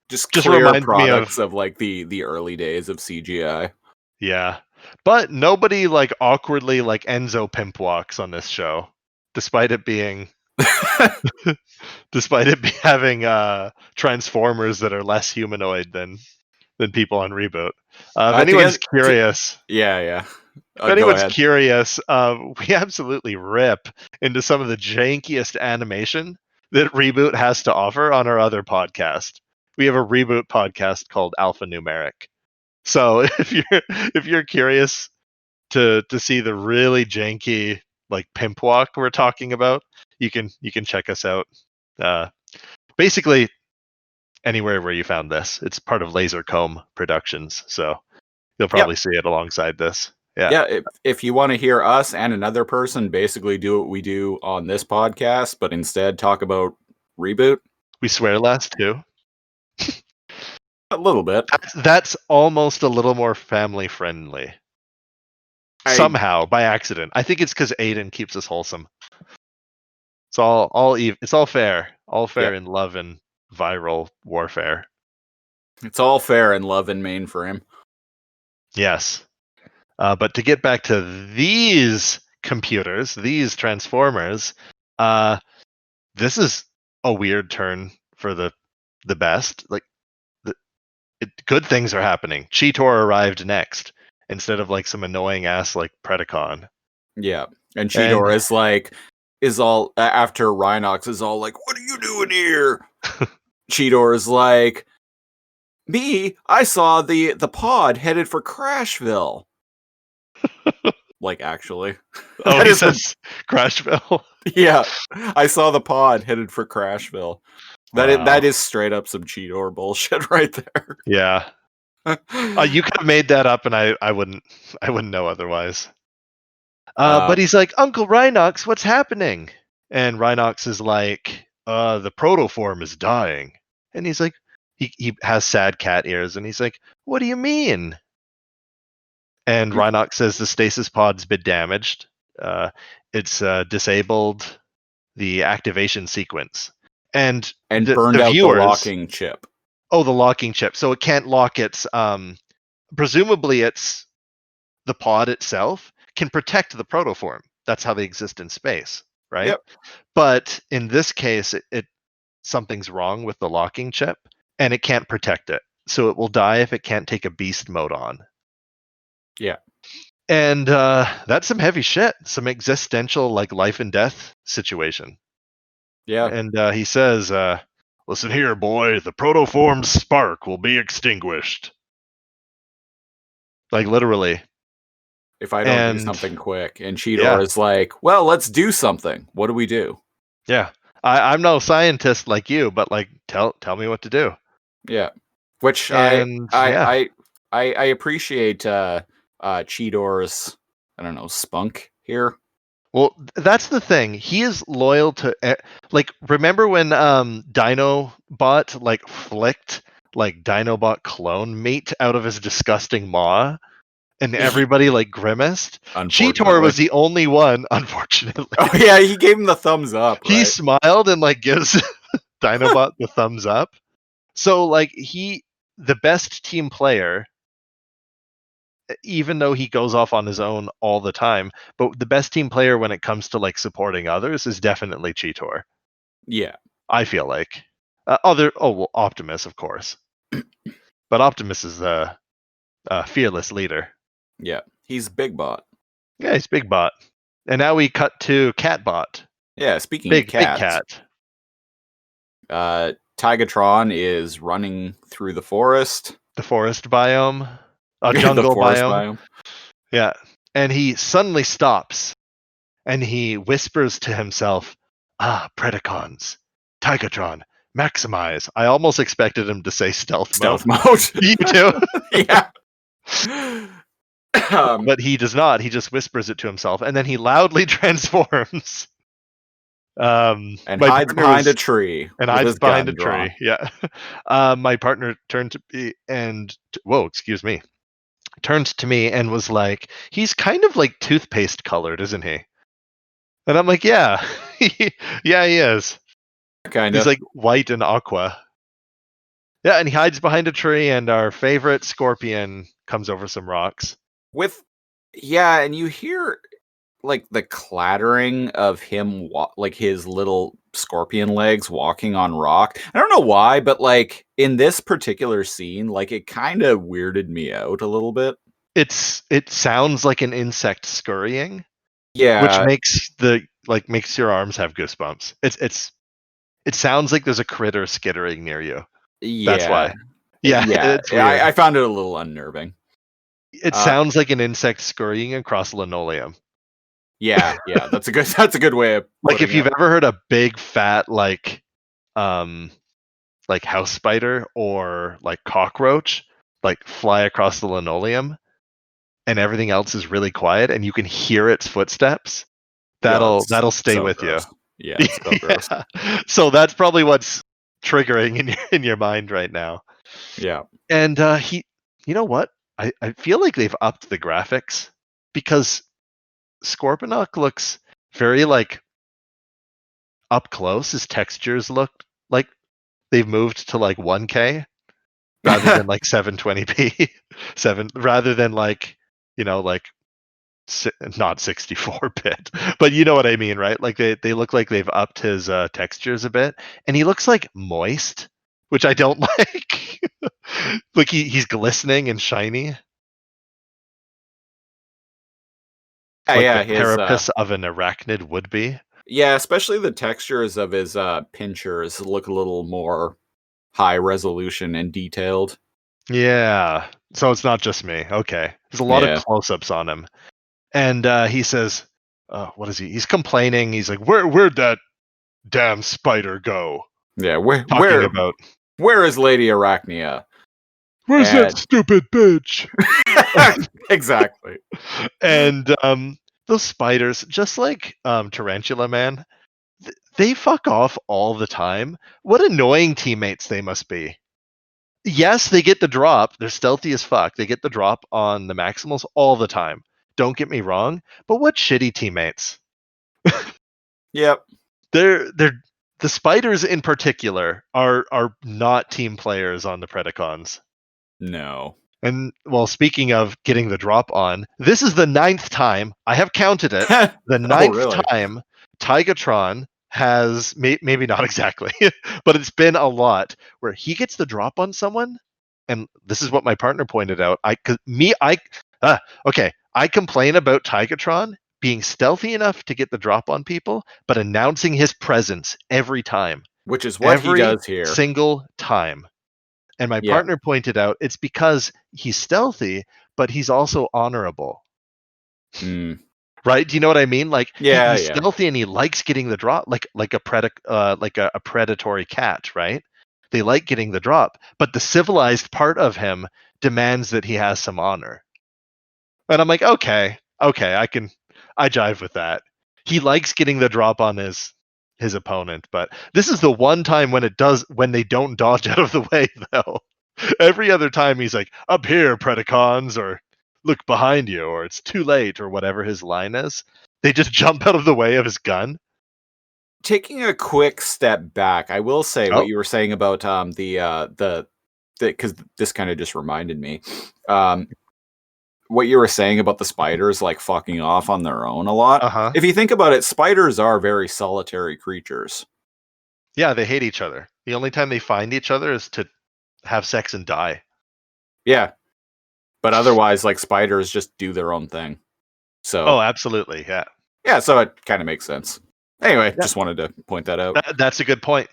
just clear products of like the early days of CGI. Yeah, but nobody like awkwardly like Enzo pimp walks on this show, despite it being having Transformers that are less humanoid than people on Reboot. If anyone's curious, yeah. If anyone's curious, we absolutely rip into some of the jankiest animation that Reboot has to offer on our other podcast. We have a Reboot podcast called Alphanumeric. So if you're curious to see the really janky like pimp walk we're talking about, you can check us out. Basically anywhere where you found this. It's part of Lasercomb Productions, so you'll probably see it alongside this. Yeah, if you want to hear us and another person basically do what we do on this podcast, but instead talk about Reboot. We swear less too. A little bit. That's almost a little more family friendly. Somehow, by accident. I think it's because Aiden keeps us wholesome. It's all fair. All fair in love and viral warfare. It's all fair in love and mainframe. Yes. But to get back to these computers, these Transformers, this is a weird turn for the best. Like, good things are happening. Cheetor arrived next instead of like some annoying ass like Predacon. Yeah, and Cheetor is all after Rhinox is all like, "What are you doing here?" Cheetor is like, "Me, I saw the pod headed for Crashville." Like, actually. Oh, he says Crashville? Yeah, I saw the pod headed for Crashville. That is straight up some Cheetor bullshit right there. Yeah. You could have made that up and I wouldn't know otherwise. But he's like, Uncle Rhinox, what's happening? And Rhinox is like, the protoform is dying. And he's like, he has sad cat ears, and he's like, what do you mean? And Rhinox says the stasis pod's been damaged. It's disabled the activation sequence. And burned out the locking chip. Oh, the locking chip. So it can't lock its presumably it's the pod itself can protect the protoform. That's how they exist in space, right? Yep. But in this case, it something's wrong with the locking chip and it can't protect it. So it will die if it can't take a beast mode on. Yeah. And that's some heavy shit, some existential like life and death situation. Yeah. And he says, listen here, boy, the protoform's spark will be extinguished. Like literally. If I don't do something quick. And Cheetor is like, well, let's do something. What do we do? Yeah. I'm no scientist like you, but like tell me what to do. Yeah. Which I appreciate Cheetor's, I don't know, spunk here. Well, that's the thing. He is loyal to like remember when Dinobot like flicked like Dinobot clone meat out of his disgusting maw and everybody like grimaced? Cheetor was the only one, unfortunately. Oh yeah, he gave him the thumbs up. Right? He smiled and like gives Dinobot the thumbs up. So like the best team player even though he goes off on his own all the time. But the best team player when it comes to like supporting others is definitely Cheetor. Yeah. I feel like Optimus, of course, but Optimus is the fearless leader. Yeah. He's Big Bot. Yeah, he's Big Bot, and now we cut to Catbot. Yeah. Speaking of Big cats, cat. Tigatron is running through the forest. The forest biome, a The jungle forest biome. Yeah, and he suddenly stops, and he whispers to himself, Predacons, Tigatron, maximize. I almost expected him to say stealth mode. You too? Yeah. But he does not. He just whispers it to himself, and then he loudly transforms. And hides behind a tree. And hides behind a tree. Yeah. My partner turned to me and excuse me. Turned to me and was like, "He's kind of like toothpaste colored, isn't he?" And I'm like, "Yeah, yeah, he is. Kind of. He's like white and aqua." Yeah, and he hides behind a tree, and our favorite scorpion comes over some rocks. And you hear like the clattering of him, like his little scorpion legs walking on rock. I don't know why, but like in this particular scene, like it kind of weirded me out a little bit. It sounds like an insect scurrying. Yeah, which makes your arms have goosebumps. It sounds like there's a critter skittering near you. Yeah, that's why. Yeah, it's weird. I found it a little unnerving. It sounds like an insect scurrying across linoleum. Yeah, that's a good way of like if you've ever heard a big fat like house spider or like cockroach like fly across the linoleum and everything else is really quiet and you can hear its footsteps, that'll stay so with gross. you. Yeah, so gross. So that's probably what's triggering in your mind right now. Yeah. And you know what? I feel like they've upped the graphics because Scorponok looks very like up close. His textures look like they've moved to like 1K rather than like 720p. Rather than like, like not 64-bit, but you know what I mean, right? Like they look like they've upped his textures a bit, and he looks like moist, which I don't like. Like he's glistening and shiny. Like the carapace of an arachnid would be. Yeah, especially the textures of his pinchers look a little more high resolution and detailed. Yeah, so it's not just me. Okay, there's a lot of close-ups on him, and he says, "What is he? He's complaining. He's like, where'd that damn spider go?" Yeah, where is Lady Arachnia? Where's that stupid bitch? Exactly. And those spiders, just like Tarantula Man, they fuck off all the time. What annoying teammates they must be. Yes, they get the drop. They're stealthy as fuck. They get the drop on the Maximals all the time. Don't get me wrong, but what shitty teammates. Yep. They're the spiders in particular are not team players on the Predacons. No. And well, speaking of getting the drop on, this is the 9th time, I have counted it, the 9th time Tigatron has, maybe not exactly, but it's been a lot, where he gets the drop on someone, and this is what my partner pointed out. I complain about Tigatron being stealthy enough to get the drop on people, but announcing his presence every time. Which is what he does here. Every single time. And my partner pointed out it's because he's stealthy, but he's also honorable. Right? Do you know what I mean? Like he's stealthy and he likes getting the drop, like a predatory cat, right? They like getting the drop, but the civilized part of him demands that he has some honor. And I'm like, okay, I jive with that. He likes getting the drop on his opponent, but this is the one time when they don't dodge out of the way, though. Every other time he's like, up here, Predacons, or look behind you, or it's too late, or whatever his line is. They just jump out of the way of his gun. Taking a quick step back, I will say what you were saying about the because this kind of just reminded me. what you were saying about the spiders like fucking off on their own a lot. Uh-huh. If you think about it, spiders are very solitary creatures. Yeah, they hate each other. The only time they find each other is to have sex and die. Yeah. But otherwise, like spiders just do their own thing. So Oh, absolutely. Yeah. yeah, so it kind of makes sense. Anyway, Yeah. just wanted to point that out. That's a good point.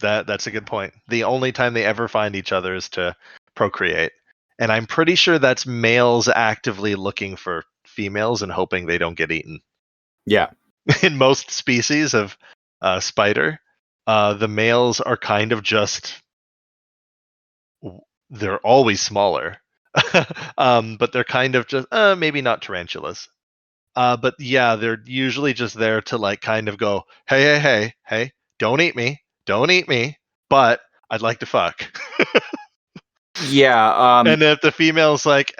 That's a good point. The only time they ever find each other is to procreate. And I'm pretty sure that's males actively looking for females and hoping they don't get eaten. Yeah. In most species of spider, the males are kind of just they're always smaller, but they're kind of just maybe not tarantulas. But yeah, they're usually just there to like kind of go, hey, hey, hey, hey, don't eat me, but I'd like to fuck. Yeah. And if the female's like,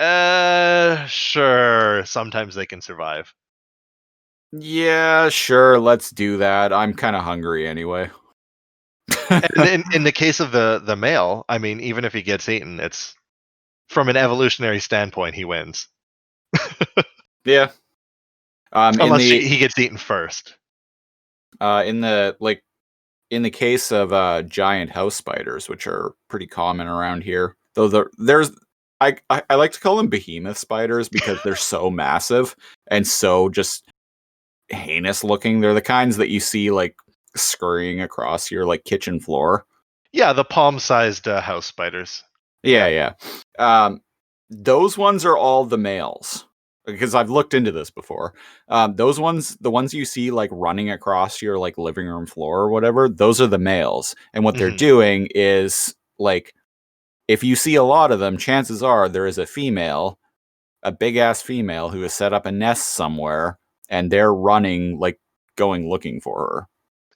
sure, sometimes they can survive. Yeah, sure, let's do that. I'm kind of hungry anyway. And in the case of the male, I mean, even if he gets eaten, it's from an evolutionary standpoint, he wins. Yeah. In Unless the he gets eaten first. in the like in the case of giant house spiders, which are pretty common around here, though there's I like to call them behemoth spiders because they're so massive and so just heinous looking. They're the kinds that you see like scurrying across your like kitchen floor. Yeah, the palm-sized house spiders. Yeah, yeah. Those ones are all the males because I've looked into this before. Those ones, the ones you see like running across your like living room floor or whatever, those are the males. And what they're Mhm. doing is like, if you see a lot of them, chances are there is a female, a big ass female who has set up a nest somewhere, and they're running like going looking for her.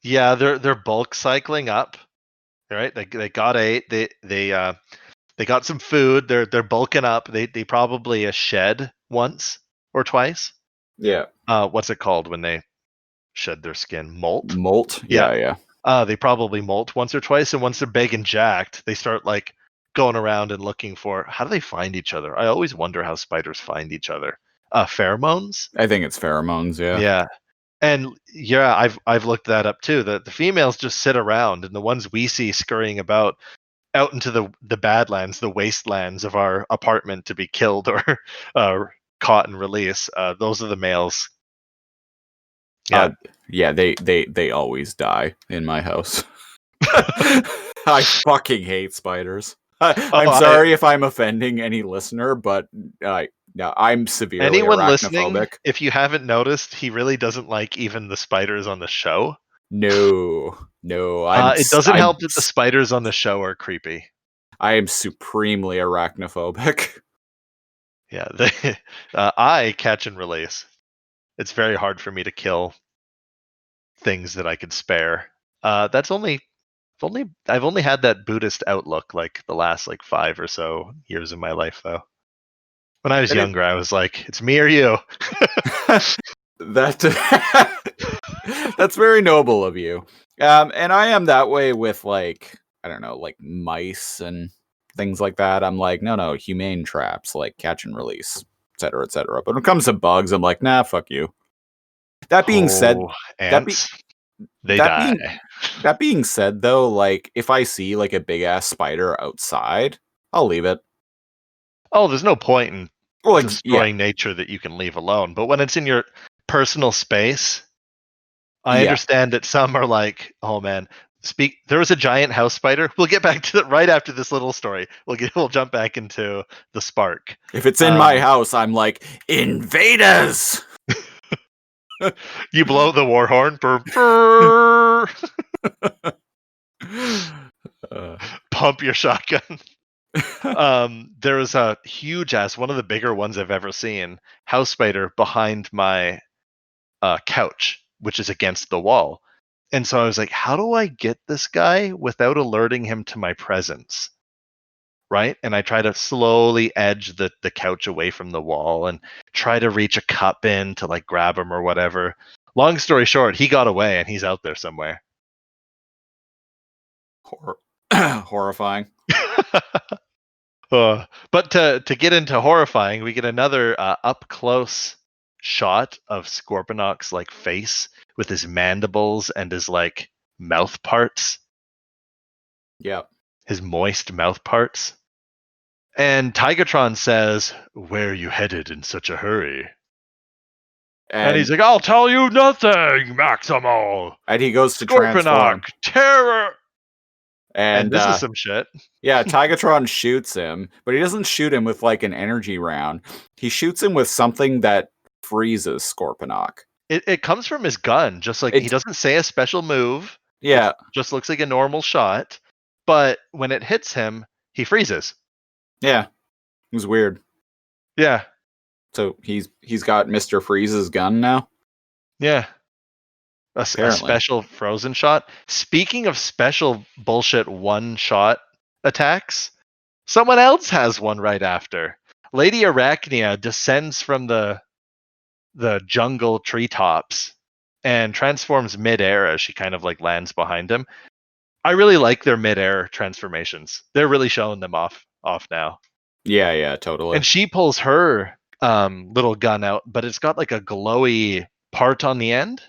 Yeah, they're bulk cycling up. Right? They got ate. They got some food. They're bulking up. They probably shed once or twice. Yeah, What's it called when they shed their skin? Molt. molt. Yeah. Yeah, yeah. They probably molt once or twice, and once they're big and jacked, they start like going around and looking for how do they find each other? I always wonder how spiders find each other. Pheromones. I think it's pheromones. Yeah. Yeah. And yeah, I've looked that up too. The females just sit around, and the ones we see scurrying about out into the badlands, the wastelands of our apartment to be killed or uh, caught and released. Those are the males. Uh, Yeah. yeah, they always die in my house. I fucking hate spiders. I'm Oh, sorry if I'm offending any listener, but no, I'm severely anyone listening, arachnophobic. if you haven't noticed, he really doesn't like even the spiders on the show. No, no, It doesn't help that the spiders on the show are creepy. I am supremely arachnophobic. Yeah, I catch and release. It's very hard for me to kill things that I could spare. That's I've only had that Buddhist outlook like the last like 5 or so years of my life though. When I was And it younger, I was like, it's me or you. that that's very noble of you. And I am that way with like I don't know, like mice and things like that. I'm like, no, humane traps, like catch and release, etc., etc. But when it comes to bugs, I'm like, nah, fuck you. That being said, Oh, that be ants, they that die. being that being said, though, like if I see like a big ass spider outside, I'll leave it. Oh, there's no point in Well, like yeah, destroying nature that you can leave alone. But when it's in your personal space, I yeah. understand that some are like, oh man, there was a giant house spider. We'll get back to that right after this little story. We'll jump back into the spark. If it's in my house, I'm like invaders. You blow the war horn. Brr, brr. Pump your shotgun. There was a huge ass, one of the bigger ones I've ever seen, house spider behind my couch, which is against the wall. And so I was like, how do I get this guy without alerting him to my presence? Right? And I try to slowly edge the couch away from the wall and try to reach a cup in to like grab him or whatever. Long story short, he got away and he's out there somewhere. Horrifying. But to get into horrifying, we get another up close shot of Scorponok's like face with his mandibles and his like mouth parts, Yep. his moist mouth parts. And Tigatron says, "Where are you headed in such a hurry?" And he's And like, "I'll tell you nothing, Maximo. he goes to Scorponok, transform. terror." And And this is some shit. yeah, Tigatron shoots him, but he doesn't shoot him with like an energy round. He shoots him with something that freezes Scorponok. It comes from his gun, just like he It doesn't say a special move. yeah, It just looks like a normal shot. But when it hits him, he freezes. yeah. It was weird. Yeah, So he's got Mr. Freeze's gun now? yeah. A Apparently. special frozen shot. Speaking of special bullshit one shot attacks, someone else has one right after. Lady Arachnia descends from the jungle treetops and transforms midair as she kind of like lands behind him. I really like their midair transformations. They're really showing them off now. Yeah, totally. And she pulls her little gun out, but it's got like a glowy part on the end.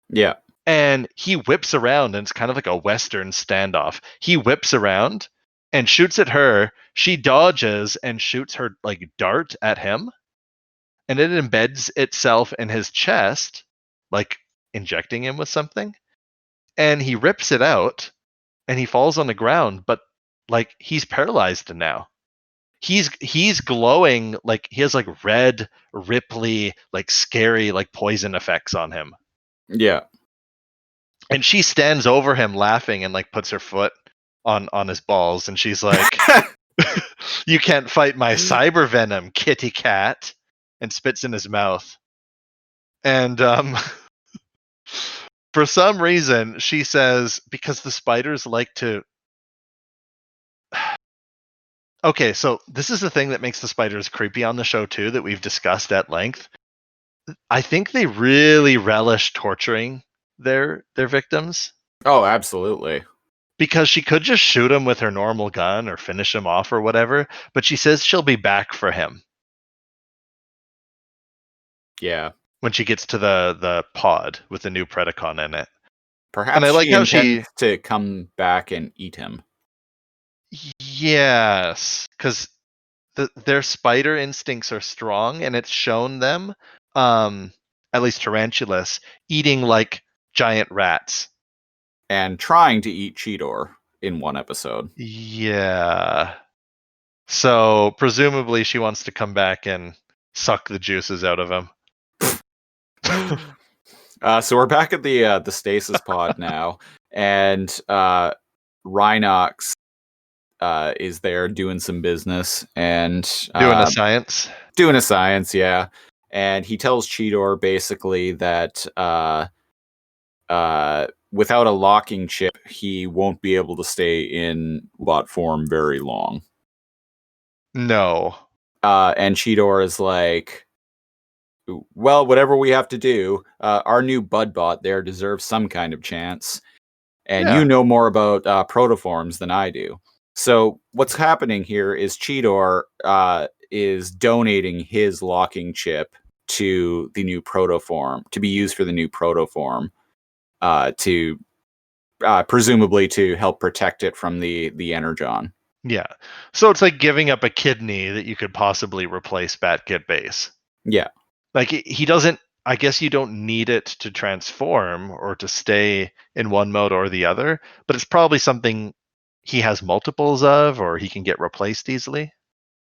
Yeah. And he whips around, and it's kind of like a Western standoff. He whips around and shoots at her. She dodges and shoots her like dart at him. And it embeds itself in his chest, like injecting him with something. And he rips it out and he falls on the ground, but like he's paralyzed now. He's glowing, like he has like red, ripply, like scary, like poison effects on him. Yeah. And she stands over him laughing and like puts her foot on his balls, and she's like, "You can't fight my cyber venom, kitty cat," and spits in his mouth. And for some reason, she says, because the spiders like to. Okay, so this is the thing that makes the spiders creepy on the show too, that we've discussed at length. I think they really relish torturing their victims, Oh, absolutely. because she could just shoot him with her normal gun or finish him off or whatever, but she says she'll be back for him Yeah. when she gets to the pod with the new Predacon in it. Perhaps And I like she how intends to come back and eat him. Yes, because their spider instincts are strong, and it's shown them, at least Tarantulas, eating like giant rats. And trying to eat Cheetor in one episode. Yeah. So presumably she wants to come back and suck the juices out of him. So we're back at the stasis pod now, and Rhinox is there doing some business and Doing a science. doing a science, yeah. And he tells Cheetor basically that without a locking chip, he won't be able to stay in bot form very long. No. And Cheetor is like, well, whatever we have to do, our new Budbot there deserves some kind of chance. And Yeah. you know more about protoforms than I do. So what's happening here is Cheetor is donating his locking chip to the new protoform, to be used for the new protoform, to presumably to help protect it from the Energon. Yeah. So it's like giving up a kidney that you could possibly replace Bat-Kit Base. Yeah. Like he doesn't, I guess you don't need it to transform or to stay in one mode or the other, but it's probably something he has multiples of, or he can get replaced easily.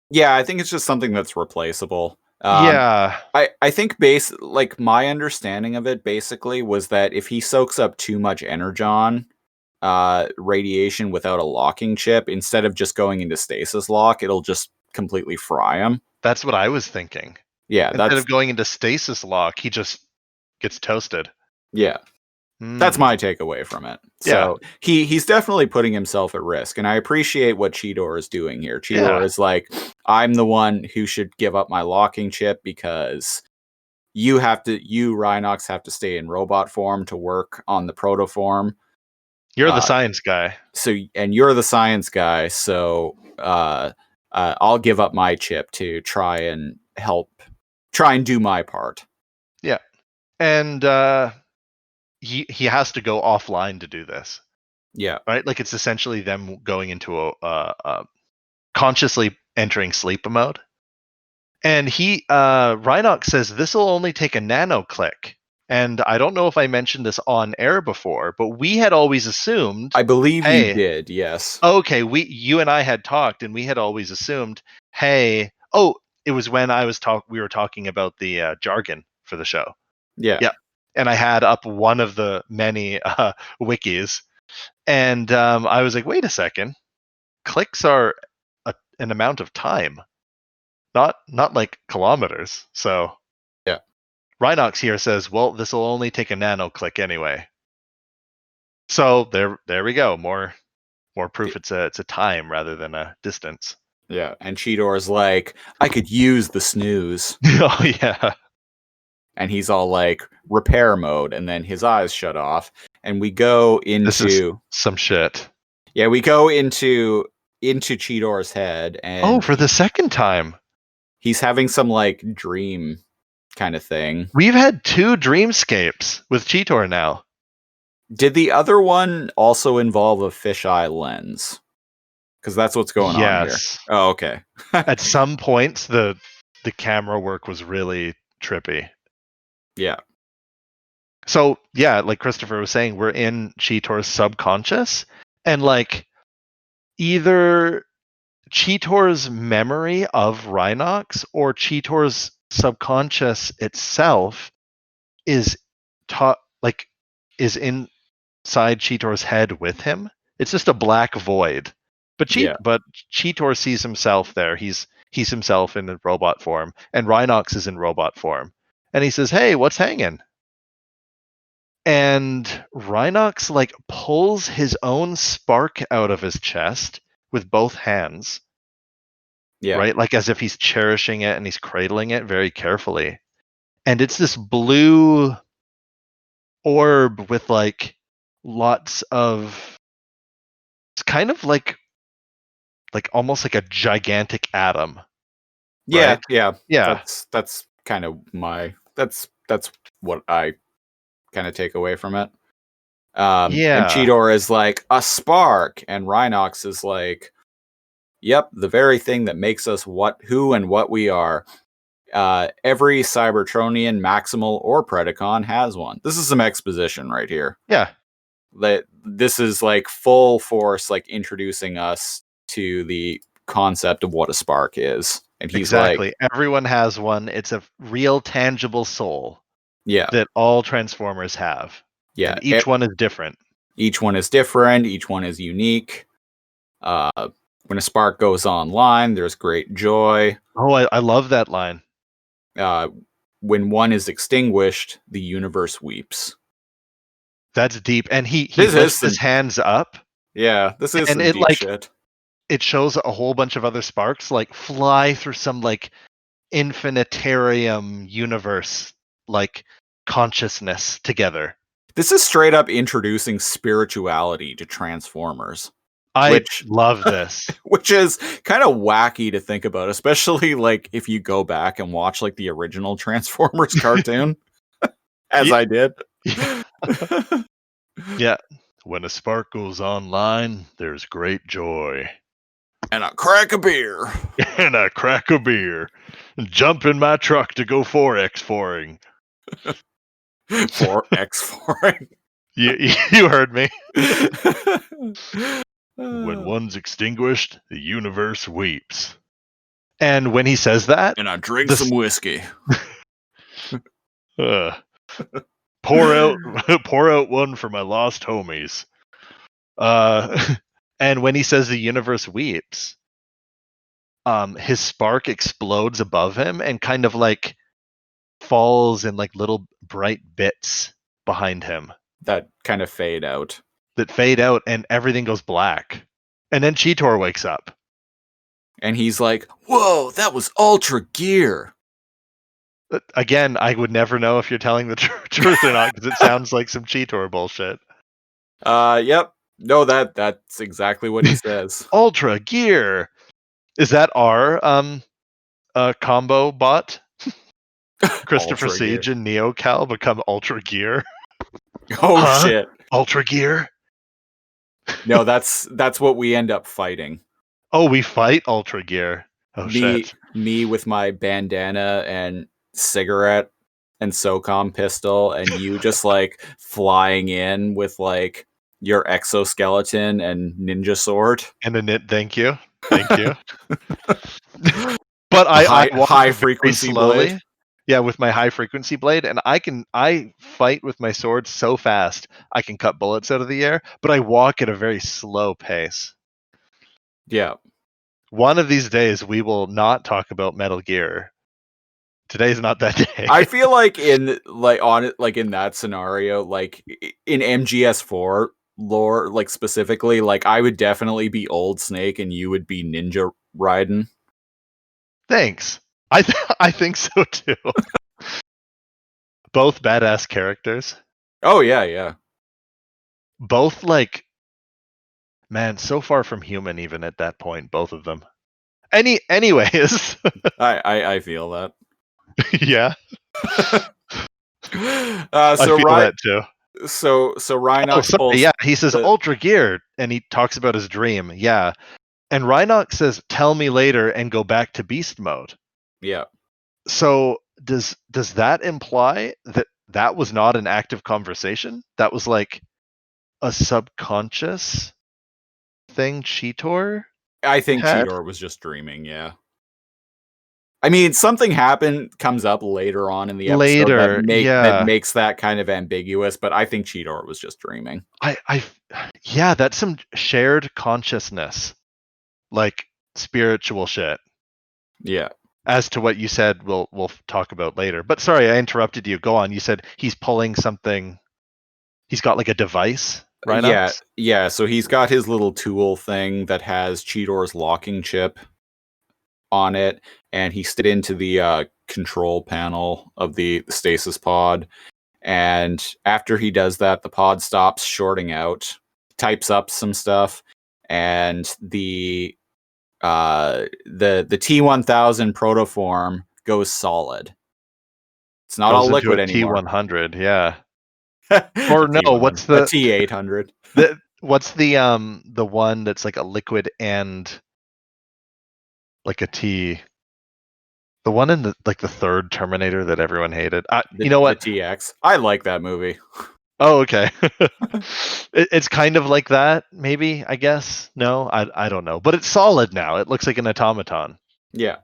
Yeah, I think it's just something that's replaceable. Yeah. I think like my understanding of it basically was that if he soaks up too much Energon radiation without a locking chip, instead of just going into stasis lock, it'll just completely fry him. That's what I was thinking. Yeah, Instead of going into stasis lock, he just gets toasted. Yeah. That's my takeaway from it. So he's definitely putting himself at risk, and I appreciate what Cheetor is doing here. Cheetor is like, I'm the one who should give up my locking chip because you Rhinox have to stay in robot form to work on the protoform. You're the science guy. And you're the science guy, so I'll give up my chip to try and do my part. Yeah. And he has to go offline to do this. Yeah. Right? Like it's essentially them going into a consciously entering sleep mode. And Rhinox says this will only take a nano click. And I don't know if I mentioned this on air before, but we had always assumed. I believe you hey, did, yes. Okay, you and I had talked, and we had always assumed, hey, it was when we were talking about the jargon for the show. Yeah. Yep. And I had up one of the many wikis, and I was like, wait a second, clicks are an amount of time, not like kilometers. So yeah, Rhinox here says, well, this will only take a nano click anyway. So there we go. More proof it's a time rather than a distance. Yeah, and Cheetor's like, I could use the snooze. Oh yeah. And he's all like, repair mode, and then his eyes shut off, and we go into this is some shit. Yeah, we go into Cheetor's head, and for the second time, he's having some like dream kind of thing. We've had 2 dreamscapes with Cheetor now. Did the other one also involve a fisheye lens? Because that's what's going on here. Oh, okay. At some points, the camera work was really trippy. Yeah. So, yeah, like Christopher was saying, we're in Cheetor's subconscious, and like either Cheetor's memory of Rhinox or Cheetor's subconscious itself is inside Cheetor's head with him. It's just a black void. But Cheetor sees himself there. He's himself in robot form, and Rhinox is in robot form. And he says, "Hey, what's hanging?" And Rhinox like pulls his own spark out of his chest with both hands. Yeah. Right? Like as if he's cherishing it and he's cradling it very carefully. And it's this blue orb with like lots of, it's kind of like almost like a gigantic atom. Yeah, right? yeah. That's kind of that's what I kind of take away from it. And Cheetor is like a spark, and Rhinox is like, yep, the very thing that makes us who and what we are. Every Cybertronian, Maximal, or Predacon has one. This is some exposition right here. Yeah. This is like full force, like introducing us to the concept of what a spark is. And he's exactly. like, everyone has one. It's a real tangible soul. Yeah. That all Transformers have. Yeah. And each one is different. Each one is different. Each one is unique. When a spark goes online, there's great joy. Oh, I love that line. When one is extinguished, the universe weeps. That's deep. And he lifts his hands up. Yeah, this is some deep shit. It shows a whole bunch of other sparks like fly through some like infinitarium universe, like consciousness together. This is straight up introducing spirituality to Transformers. I love this. Which is kind of wacky to think about, especially like if you go back and watch like the original Transformers cartoon, as I did. Yeah. When a spark goes online, there's great joy. And a crack of beer. And a crack of beer. Jump in my truck to go 4x4ing. 4x4ing. You heard me. When one's extinguished, the universe weeps. And when he says that, and I drink some whiskey. Pour out one for my lost homies. And when he says the universe weeps, his spark explodes above him and kind of like falls in like little bright bits behind him that kind of fade out. And everything goes black. And then Cheetor wakes up. And he's like, whoa, that was Ultra Gear. Again, I would never know if you're telling the truth or not, because it sounds like some Cheetor bullshit. Yep. No, that's exactly what he says. Ultra Gear. Is that our combo bot? Christopher Ultra Gear. Siege and Neo Cal become Ultra Gear. Oh Huh? shit. Ultra Gear? No, that's what we end up fighting. Oh, we fight Ultra Gear. Oh shit. Me with my bandana and cigarette and SOCOM pistol, and you just like flying in with like your exoskeleton and ninja sword. And a knit, thank you. Thank you. But I walk high very frequency slowly. blade. Yeah, with my high frequency blade, and I fight with my sword so fast I can cut bullets out of the air, but I walk at a very slow pace. Yeah. One of these days we will not talk about Metal Gear. Today's not that day. I feel like in that scenario, like in MGS4 lore, like specifically, like I would definitely be Old Snake and you would be Ninja Raiden. Thanks. I think so too. Both badass characters. Oh yeah, yeah. Both like, man, so far from human even at that point, both of them. Anyways. I feel that. Yeah. So I feel that too. So Rhinox Oh, sorry. pulls Yeah, he says the, Ultra Gear, and he talks about his dream. Yeah, and Rhinox says, "Tell me later," and go back to beast mode. yeah. So does that imply that that was not an active conversation? That was like a subconscious thing Cheetor I think had? Cheetor was just dreaming, yeah. I mean, something comes up later on in the episode Later, that yeah. makes that kind of ambiguous, but I think Cheetor was just dreaming. Yeah, that's some shared consciousness, like spiritual shit. Yeah. As to what you said, we'll talk about later. But sorry, I interrupted you. Go on. You said he's pulling something. He's got like a device, Rhinox? Yeah. So he's got his little tool thing that has Cheetor's locking chip on it, and he slid into the control panel of the stasis pod. And after he does that, the pod stops shorting out, types up some stuff, and the T1000 protoform goes solid. It's not all Goes into liquid a anymore. T100, yeah. Or no, what's a the T800? what's the one that's like a liquid and like a T? The one in the third Terminator that everyone hated. You know The what? TX. I like that movie. Oh, okay. It's kind of like that, maybe, I guess. No, I don't know. But it's solid now. It looks like an automaton. Yeah.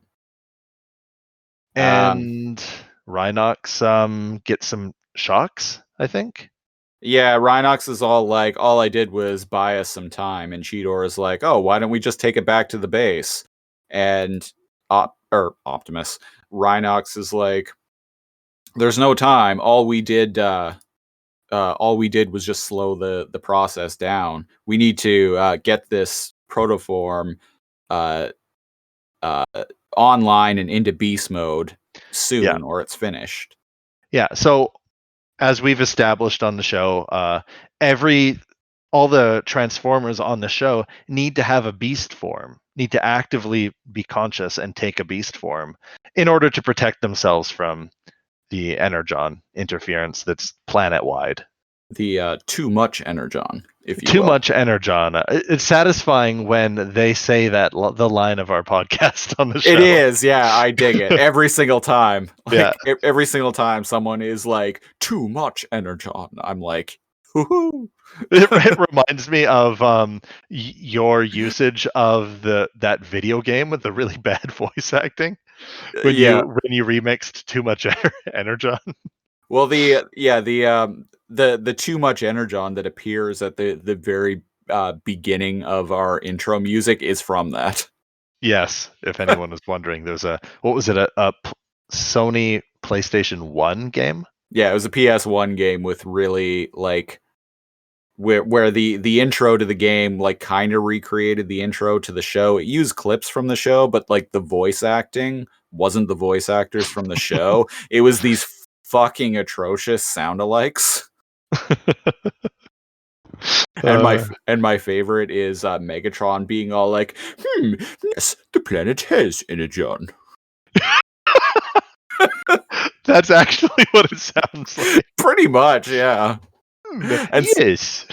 And Rhinox gets some shocks, I think. Yeah, Rhinox is all like, all I did was buy us some time, and Cheetor is like, oh, why don't we just take it back to the base? And Optimus, Rhinox is like, there's no time. All we did was just slow the process down. We need to get this protoform uh, online and into beast mode soon, or it's finished. Yeah. So as we've established on the show, all the Transformers on the show need to have a beast form, need to actively be conscious and take a beast form in order to protect themselves from the energon interference that's planet wide. The too much energon, if you Too will. much energon. It's satisfying when they say that the line of our podcast on the show. It is, yeah. I dig it every single time. Like, Yeah. every single time someone is like, too much energon, I'm like, whoo-hoo. It reminds me of your usage of that video game with the really bad voice acting when Yeah. you remixed Too Much Energon. Well, the too much energon that appears at the very beginning of our intro music is from that. Yes, if anyone was wondering, there's a Sony PlayStation 1 game. Yeah, it was a PS1 game with really like where the intro to the game like kind of recreated the intro to the show. It used clips from the show, but like the voice acting wasn't the voice actors from the show. It was these fucking atrocious sound-alikes. And my favorite is Megatron being all like, yes, the planet has energon. That's actually what it sounds like. Pretty much, yeah. And Yes.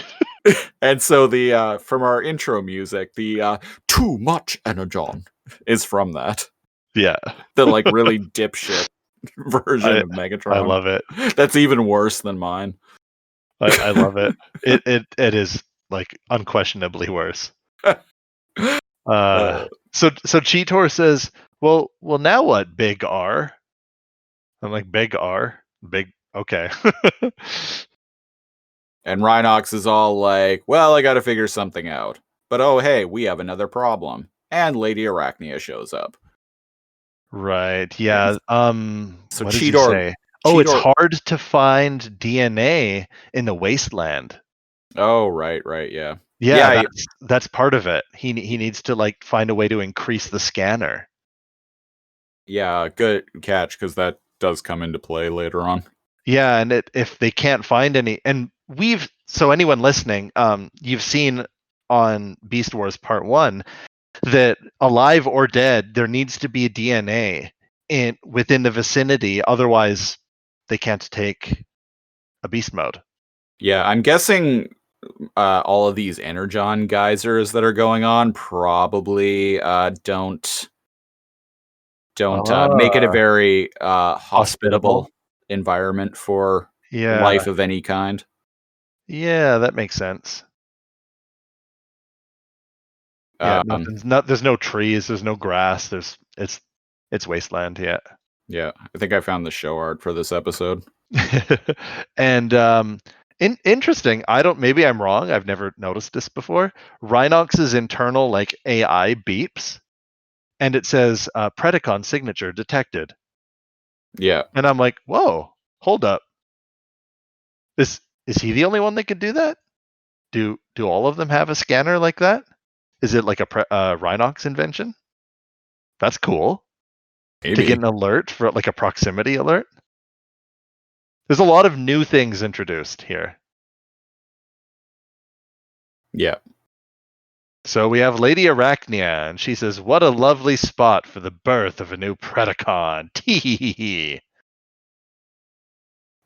and so the from our intro music, the too much energon is from that. Yeah. The like really dipshit version of Megatron. I love it. That's even worse than mine. I love it. It is like unquestionably worse. So Cheetor says, well now what, Big R? I'm like, Big R? Big okay. And Rhinox is all like, well, I gotta figure something out. But oh hey, we have another problem. And Lady Arachnia shows up. Right. Yeah. So What does he Cheetor say? Oh, it's hard to find DNA in the wasteland. Oh, right, yeah. Yeah, that's part of it. He needs to like find a way to increase the scanner. Yeah, good catch, because that does come into play later on. Yeah, and if they can't find any, and so anyone listening, you've seen on Beast Wars Part 1 that alive or dead, there needs to be a DNA within the vicinity, otherwise they can't take a beast mode. Yeah, I'm guessing all of these energon geysers that are going on probably don't make it a very hospitable environment for life of any kind. Yeah, that makes sense. Yeah, there's no trees, there's no grass, it's wasteland, yeah. Yeah, I think I found the show art for this episode. And interesting, maybe I'm wrong, I've never noticed this before. Rhinox's internal like AI beeps and it says Predacon signature detected. Yeah. And I'm like, whoa, hold up. Is he the only one that could do that? Do all of them have a scanner like that? Is it like a Rhinox invention? That's cool. Maybe. To get an alert for like a proximity alert. There's a lot of new things introduced here. Yeah. So we have Lady Arachnia, and she says, "What a lovely spot for the birth of a new Predacon." Tee.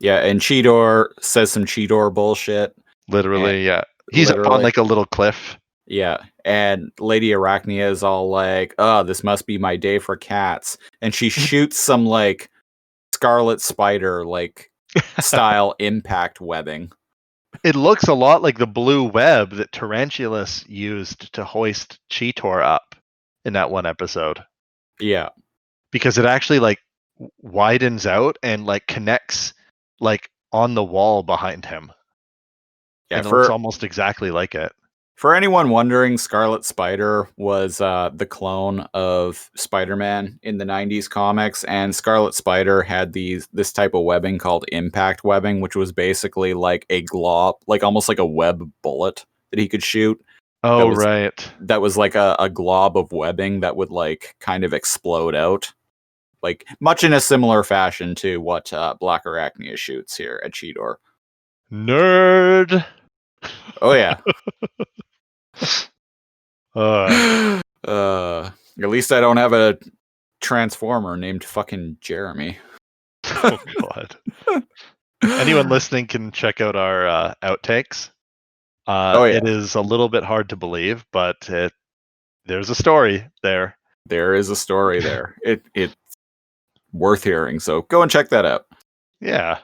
Yeah, and Cheetor says some Cheetor bullshit. Literally, yeah. He's up on like a little cliff. Yeah, and Lady Arachnia is all like, "Oh, this must be my day for cats," and she shoots some like Scarlet Spider like style impact webbing. It looks a lot like the blue web that Tarantulas used to hoist Cheetor up in that one episode. Yeah, because it actually like widens out and like connects like on the wall behind him. Yeah, and it looks almost exactly like it. For anyone wondering, Scarlet Spider was the clone of Spider-Man in the 90s comics, and Scarlet Spider had this type of webbing called impact webbing, which was basically like a glob, like almost like a web bullet that he could shoot. Oh, right. That was like a glob of webbing that would like kind of explode out. Like much in a similar fashion to what Black Arachnia shoots here at Cheetor. Nerd! Oh, yeah. At least I don't have a Transformer named fucking Jeremy. Oh, God. Anyone listening can check out our outtakes. Oh, yeah. It is a little bit hard to believe, but there's a story there. There is a story there. It's worth hearing, so go and check that out. Yeah.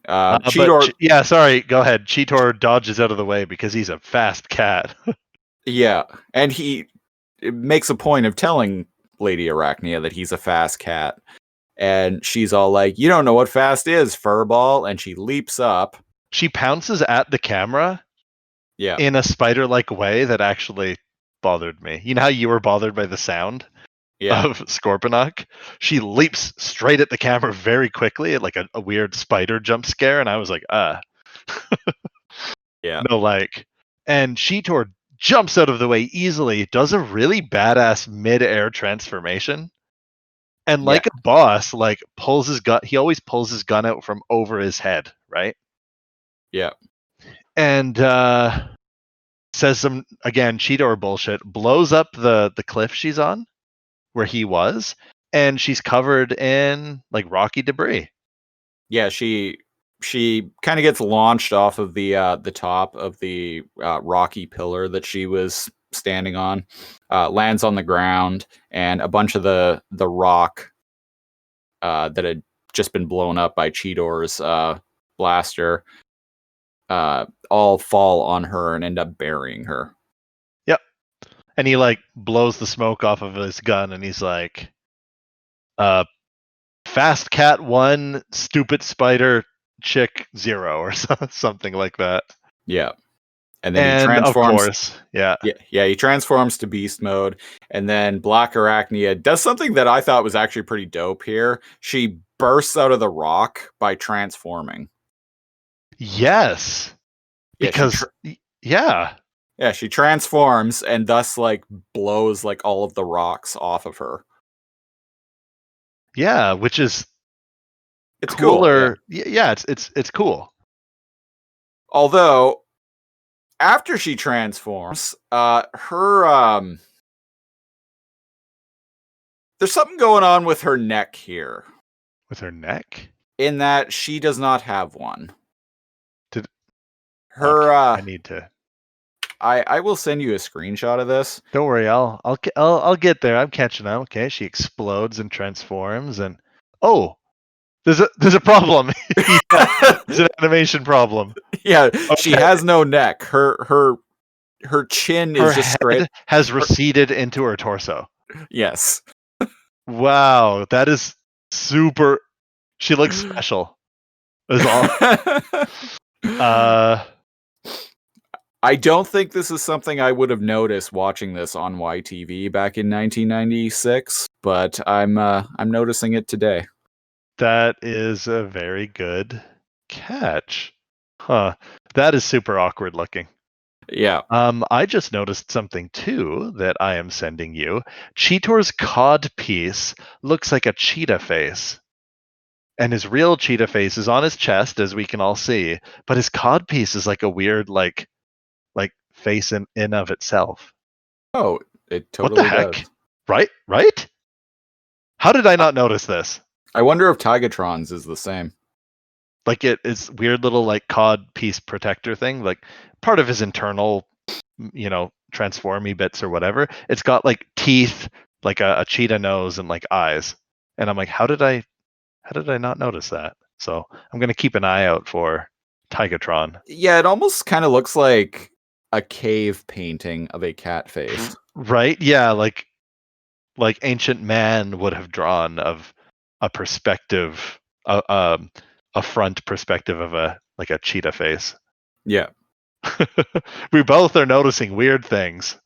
Cheetor... yeah, sorry, go ahead. Cheetor dodges out of the way because he's a fast cat. Yeah, and he makes a point of telling Lady Arachnia that he's a fast cat. And she's all like, "You don't know what fast is, furball." And she leaps up. She pounces at the camera in a spider-like way that actually bothered me. You know how you were bothered by the sound of Scorponok? She leaps straight at the camera very quickly, like a weird spider jump scare, and I was like, Yeah. No, like, and Cheetor jumps out of the way easily, does a really badass mid-air transformation, and like a boss, like pulls his gun. He always pulls his gun out from over his head, right? Yeah. and says some, again, Cheetor bullshit, blows up the cliff she's on, where he was, and she's covered in like rocky debris. Yeah, she kind of gets launched off of the top of the rocky pillar that she was standing on, lands on the ground, and a bunch of the rock that had just been blown up by Cheetor's blaster all fall on her and end up burying her. Yep. And he like blows the smoke off of his gun, and he's like, fast cat 1, stupid spider chick 0, or something like that. Yeah. And then he And of transforms. course, yeah, he transforms to beast mode, and then Black Arachnia does something that I thought was actually pretty dope here. She bursts out of the rock by transforming. yes, because yeah, she transforms and thus like blows like all of the rocks off of her. Yeah, which is It's cooler. Cool, yeah, it's cool. Although after she transforms, her there's something going on with her neck here. With her neck? In that she does not have one. Okay, I need to. I will send you a screenshot of this. Don't worry, I'll get there. I'm catching up. Okay, she explodes and transforms, and there's a problem. There's an animation problem. Yeah, okay. She has no neck. Her chin is just straight. Has receded into her torso. Yes. Wow, that is super. She looks special. Is all. I don't think this is something I would have noticed watching this on YTV back in 1996, but I'm noticing it today. That is a very good catch. Huh. That is super awkward looking. Yeah. I just noticed something too that I am sending you. Cheetor's cod piece looks like a cheetah face. And his real cheetah face is on his chest, as we can all see, but his cod piece is like a weird like face in of itself. Oh, it totally what the heck? does. Right? How did I not notice this? I wonder if Tigatron's is the same. Like it's weird little like cod piece protector thing, like part of his internal, transformy bits or whatever. It's got like teeth, like a cheetah nose and like eyes. And I'm like, how did I not notice that? So I'm gonna keep an eye out for Tigatron. Yeah, it almost kind of looks like a cave painting of a cat face. Right? Yeah, like ancient man would have drawn of a perspective, a front perspective of a cheetah face. Yeah. We both are noticing weird things.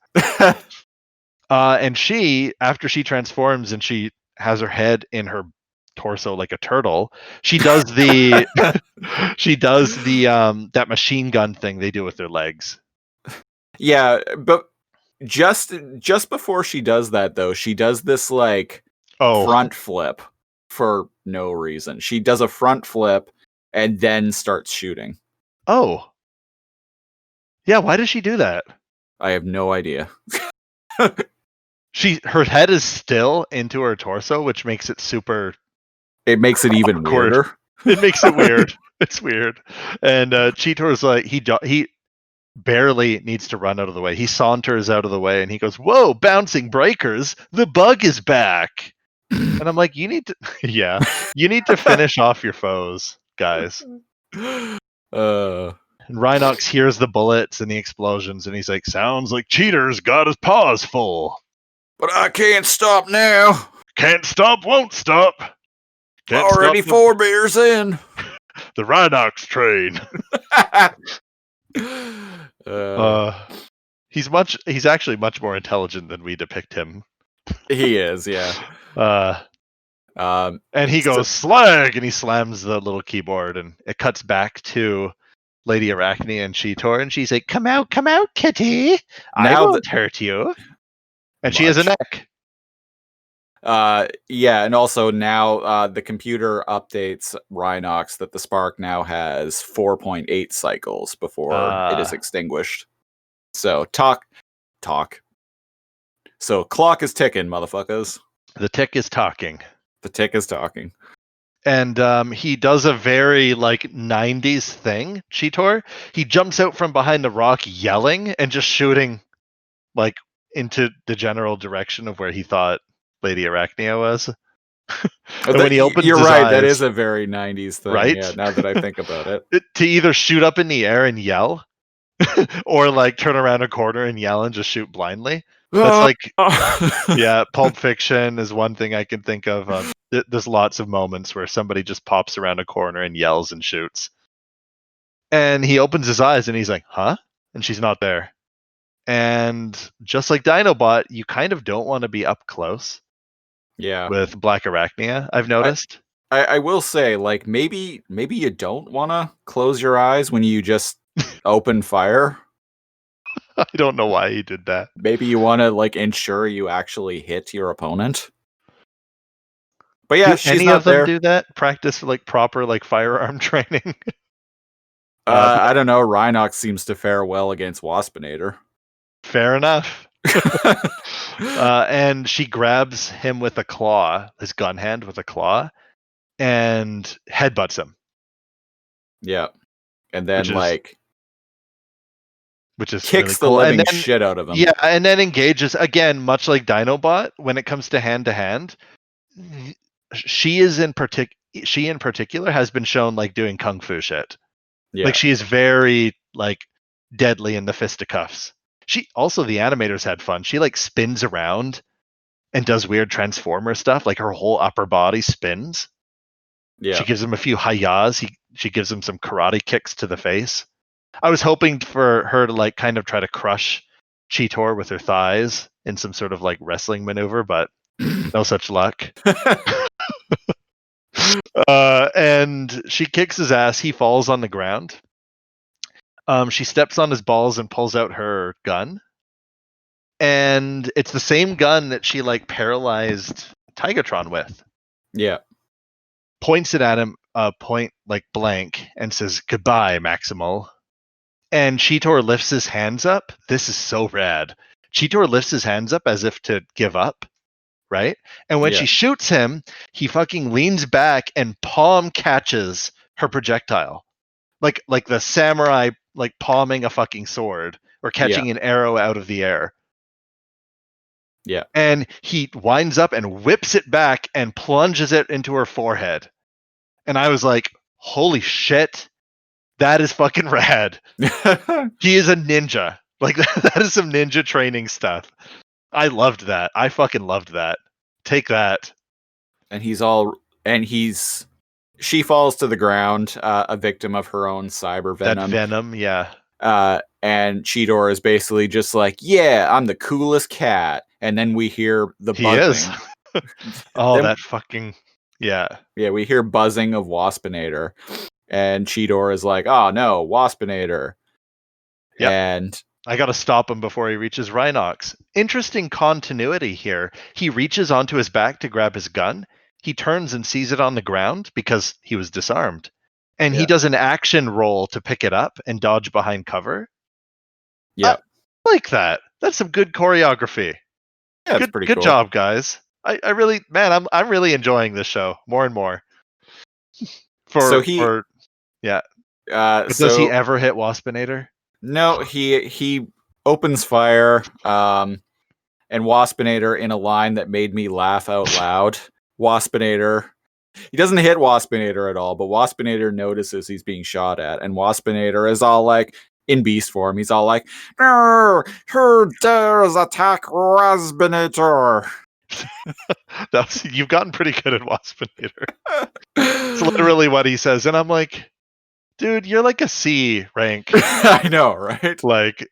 And she, after she transforms and she has her head in her torso like a turtle, she does the that machine gun thing they do with their legs. Yeah, but just before she does that though, she does this like front flip for no reason. She does a front flip and then starts shooting. Oh. Yeah, why does she do that? I have no idea. Her head is still into her torso, which makes it super. It makes it even weirder. It makes it weird. It's weird. And Cheetor's like he barely needs to run out of the way. He saunters out of the way and he goes, "Whoa, bouncing breakers! The bug is back!" And I'm like, you need to finish off your foes, guys. And Rhinox hears the bullets and the explosions, and he's like, "Sounds like Cheetor's got his paws full. But I can't stop now. Can't stop, won't stop. Can't already stop 4 beers in. The Rhinox train." He's actually much more intelligent than we depict him. He is, yeah. And he goes, "Slag!" and he slams the little keyboard, and it cuts back to Lady Arachne and Cheetor, and she's like, come out, kitty. I won't hurt you." And she has a neck. Yeah, and also now the computer updates Rhinox that the spark now has 4.8 cycles before it is extinguished. So talk. So clock is ticking, motherfuckers. The tick is talking. The tick is talking. And he does a very like 90s thing, Cheetor. He jumps out from behind the rock yelling and just shooting like into the general direction of where he thought Lady Arachnia was. And when he opens You're his right, that eyes, is a very 90s thing. right? Yeah, now that I think about it. To either shoot up in the air and yell or like turn around a corner and yell and just shoot blindly. That's like, yeah, Pulp Fiction is one thing I can think of. There's lots of moments where somebody just pops around a corner and yells and shoots. And he opens his eyes and he's like, huh? And she's not there. And just like Dinobot, you kind of don't want to be up close Yeah. with Black Arachnia, I've noticed. I will say, like, maybe you don't want to close your eyes when you just open fire. I don't know why he did that. Maybe you want to like ensure you actually hit your opponent. But yeah, Do she's any not of them there. do that? Practice like proper like firearm training? I don't know. Rhinox seems to fare well against Waspinator. Fair enough. And she grabs him with a claw, his gun hand with a claw, and headbutts him. Yeah. And then which is kicks really cool. the living and then, shit out of him. Yeah, and then engages again, much like Dinobot, when it comes to hand, she in particular has been shown like doing kung fu shit. Yeah. Like she is very like deadly in the fisticuffs. She also, the animators had fun. She like spins around and does weird transformer stuff. Like her whole upper body spins. Yeah. She gives him a few hayas. She gives him some karate kicks to the face. I was hoping for her to like kind of try to crush Cheetor with her thighs in some sort of like wrestling maneuver, but no such luck. And she kicks his ass. He falls on the ground. She steps on his balls and pulls out her gun. And it's the same gun that she like paralyzed Tigatron with. Yeah. Points it at him, point like blank, and says, "Goodbye, Maximal." And Cheetor lifts his hands up. This is so rad. Cheetor lifts his hands up as if to give up, right? And when she shoots him, he fucking leans back and palm catches her projectile. Like the samurai like palming a fucking sword or catching an arrow out of the air. Yeah. And he winds up and whips it back and plunges it into her forehead. And I was like, holy shit, that is fucking rad. He is a ninja. Like that is some ninja training stuff. I loved that. I fucking loved that. Take that. And she falls to the ground, a victim of her own cyber venom. That venom, yeah. And Cheetor is basically just like, yeah, I'm the coolest cat. And then we hear the buzzing. Oh, that fucking, yeah. Yeah, we hear buzzing of Waspinator. And Cheetor is like, oh no, Waspinator. Yep. And I gotta stop him before he reaches Rhinox. Interesting continuity here. He reaches onto his back to grab his gun. He turns and sees it on the ground because he was disarmed. And he does an action roll to pick it up and dodge behind cover. Yeah. I like that. That's some good choreography. Yeah, it's pretty cool. Good job, guys. I really, man, I'm really enjoying this show more and more. Does he ever hit Waspinator? No, he opens fire, and Waspinator in a line that made me laugh out loud. Waspinator, he doesn't hit Waspinator at all, but Waspinator notices he's being shot at, and Waspinator is all like, in beast form, he's all like, who dares attack Waspinator? You've gotten pretty good at Waspinator. It's literally what he says, and I'm like, dude, you're like a C rank. I know, right? Like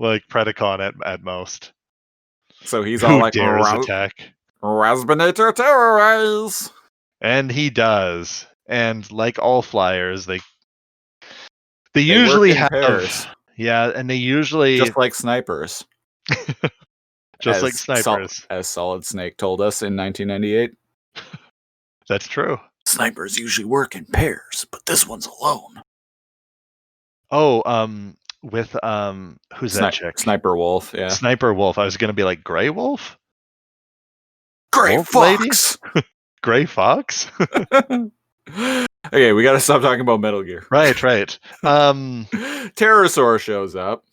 Predacon at most. So he's all like, dares attack Waspinator terrorize. And he does. And like all flyers, they usually have pairs. Yeah, and they usually just like snipers. Just like snipers. As Solid Snake told us in 1998. That's true. Snipers usually work in pairs, but this one's alone. Oh, with who's that chick? Sniper Wolf, yeah. Sniper Wolf. I was gonna be like Grey Wolf? Gray Wolf Fox! Grey Fox? Okay, we gotta stop talking about Metal Gear. Right. Pterosaur shows up.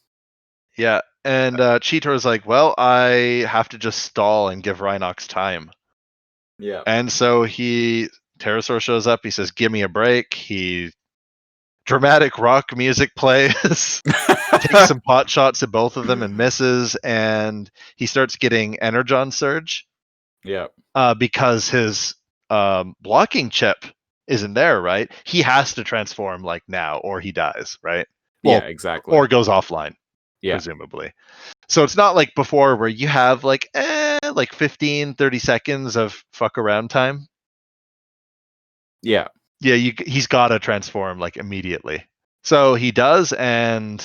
Yeah, and Cheetor's like, well, I have to just stall and give Rhinox time. Yeah. And so Pterosaur shows up, he says, give me a break. Dramatic rock music plays, takes some pot shots at both of them and misses, and he starts getting Energon Surge. Yeah. Because his blocking chip isn't there, right? He has to transform like now or he dies, right? Well, yeah, exactly. Or goes offline, presumably. So it's not like before where you have like 15, 30 seconds of fuck around time. Yeah. Yeah, he's got to transform like immediately. So he does, and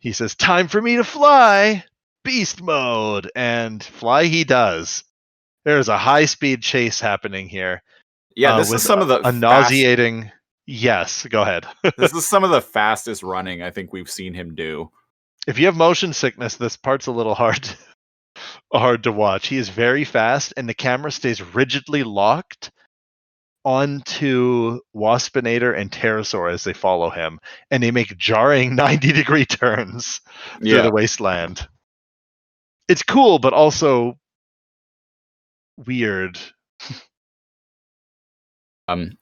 he says, time for me to fly, beast mode, and fly he does. There's a high-speed chase happening here. Yeah, this is some of the nauseating. Yes, go ahead. This is some of the fastest running I think we've seen him do. If you have motion sickness, this part's a little hard to watch. He is very fast, and the camera stays rigidly locked onto Waspinator and Pterosaur as they follow him, and they make jarring 90-degree turns through the wasteland. It's cool, but also weird.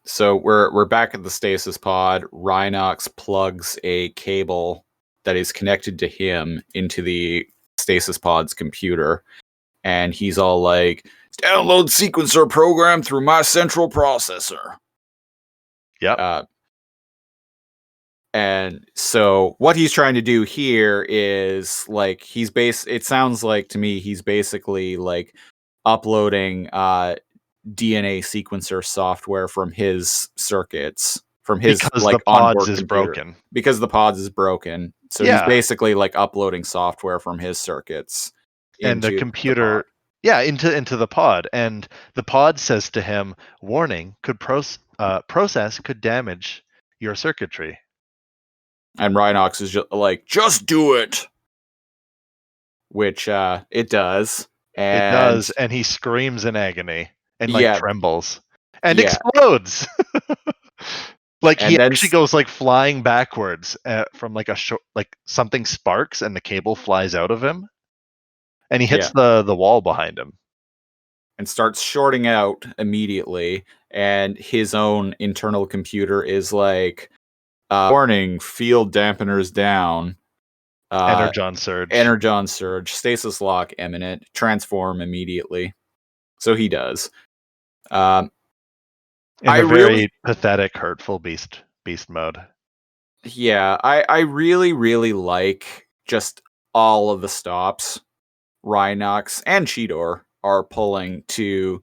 So we're back at the stasis pod. Rhinox plugs a cable that is connected to him into the stasis pod's computer, and he's all like, download sequencer program through my central processor. Yep. And so what he's trying to do here is like it sounds like to me he's basically like uploading DNA sequencer software from his circuits, from his because like the pods onboard is computer. Broken. Because the pods is broken. So he's basically like uploading software from his circuits and the computer into the pod, and the pod says to him, warning, process could damage your circuitry. And Rhinox is just do it, which it does. And it does, and he screams in agony and trembles and explodes. Like he actually goes like flying backwards from like like something sparks and the cable flies out of him, and he hits the wall behind him and starts shorting out immediately. And his own internal computer is like, warning, field dampeners down. Energon surge, stasis lock imminent, transform immediately. So he does. In a very pathetic, hurtful beast mode. Yeah, I really, really like just all of the stops Rhinox and Cheetor are pulling to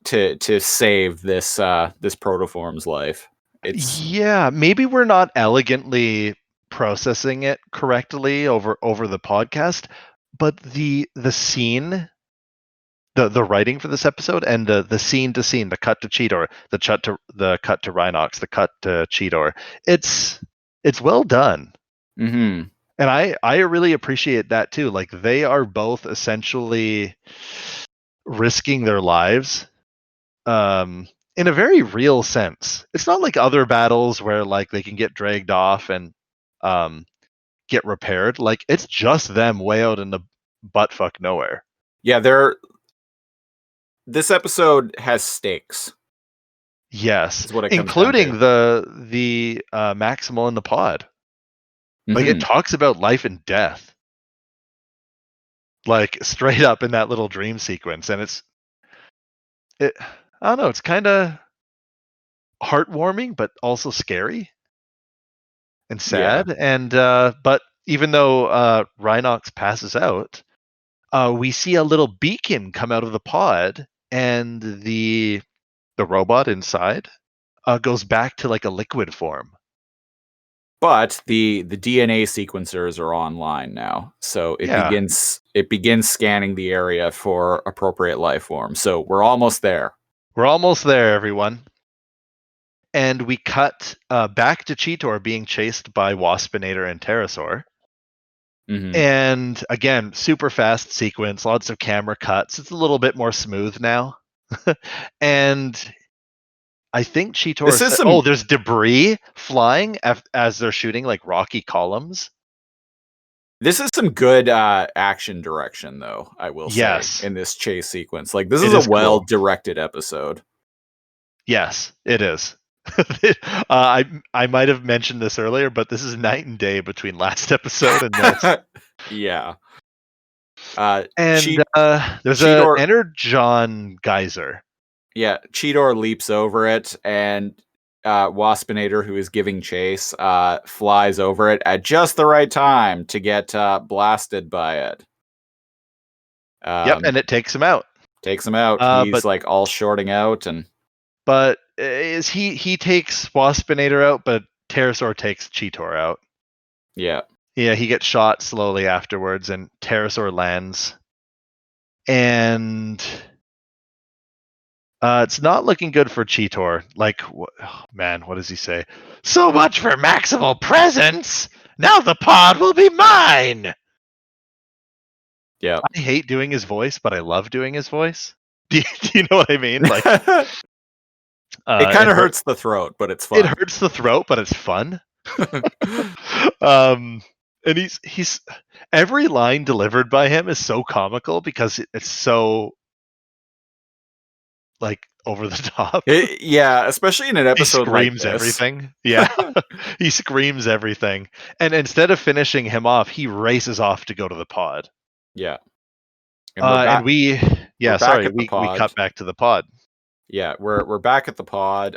save this protoform's life. Maybe we're not elegantly processing it correctly over the podcast, but the scene, the writing for this episode, and the scene to scene, the cut to Cheetor, the cut to Rhinox, the cut to Cheetor, it's well done. Mm-hmm. And I really appreciate that too. Like they are both essentially risking their lives in a very real sense. It's not like other battles where like they can get dragged off and get repaired. Like it's just them way out in the buttfuck nowhere. Yeah, this episode has stakes. Yes, including the Maximal in the pod. Like it talks about life and death, like straight up in that little dream sequence, and I don't know, it's kind of heartwarming, but also scary and sad. And but even though Rhinox passes out, we see a little beacon come out of the pod, and the robot inside goes back to like a liquid form. But the DNA sequencers are online now, so it Yeah. begins scanning the area for appropriate life forms. So we're almost there. We're almost there, everyone. And we cut back to Cheetor being chased by Waspinator and Pterosaur. Mhm. And again, super fast sequence, lots of camera cuts. It's a little bit more smooth now. And I think Cheetor This is said, some "Oh, there's debris flying as they're shooting like rocky columns." This is some good action direction, though, I will say, Yes, in this chase sequence. Like, this it is a is cool. well-directed episode. Yes, it is. I might have mentioned this earlier, but this is night and day between last episode and this. Yeah. And there's a Cheetor, Energon geyser. yeah, Cheetor leaps over it, and Waspinator, who is giving chase, flies over it at just the right time to get blasted by it. Yep, and it takes him out. Takes him out. He's But like all shorting out, and is he takes Waspinator out, but Pterosaur takes Cheetor out. yeah. Yeah, he gets shot slowly afterwards, and Pterosaur lands. And it's not looking good for Cheetor. Like, oh, man, what does he say? So much for maximal presence! Now the pod will be mine! Yeah. I hate doing his voice, but I love doing his voice. Do you know what I mean? Like, It kind of hurts the throat, but it's fun. It hurts the throat, but it's fun. And he's every line delivered by him is so comical because it's so like over the top. Yeah, especially in an He episode like screams this. everything. Yeah, he screams everything, and instead of finishing him off, he races off to go to the pod. Yeah, and we back sorry, at the we pod. cut back to the pod. Yeah, we're back at the pod.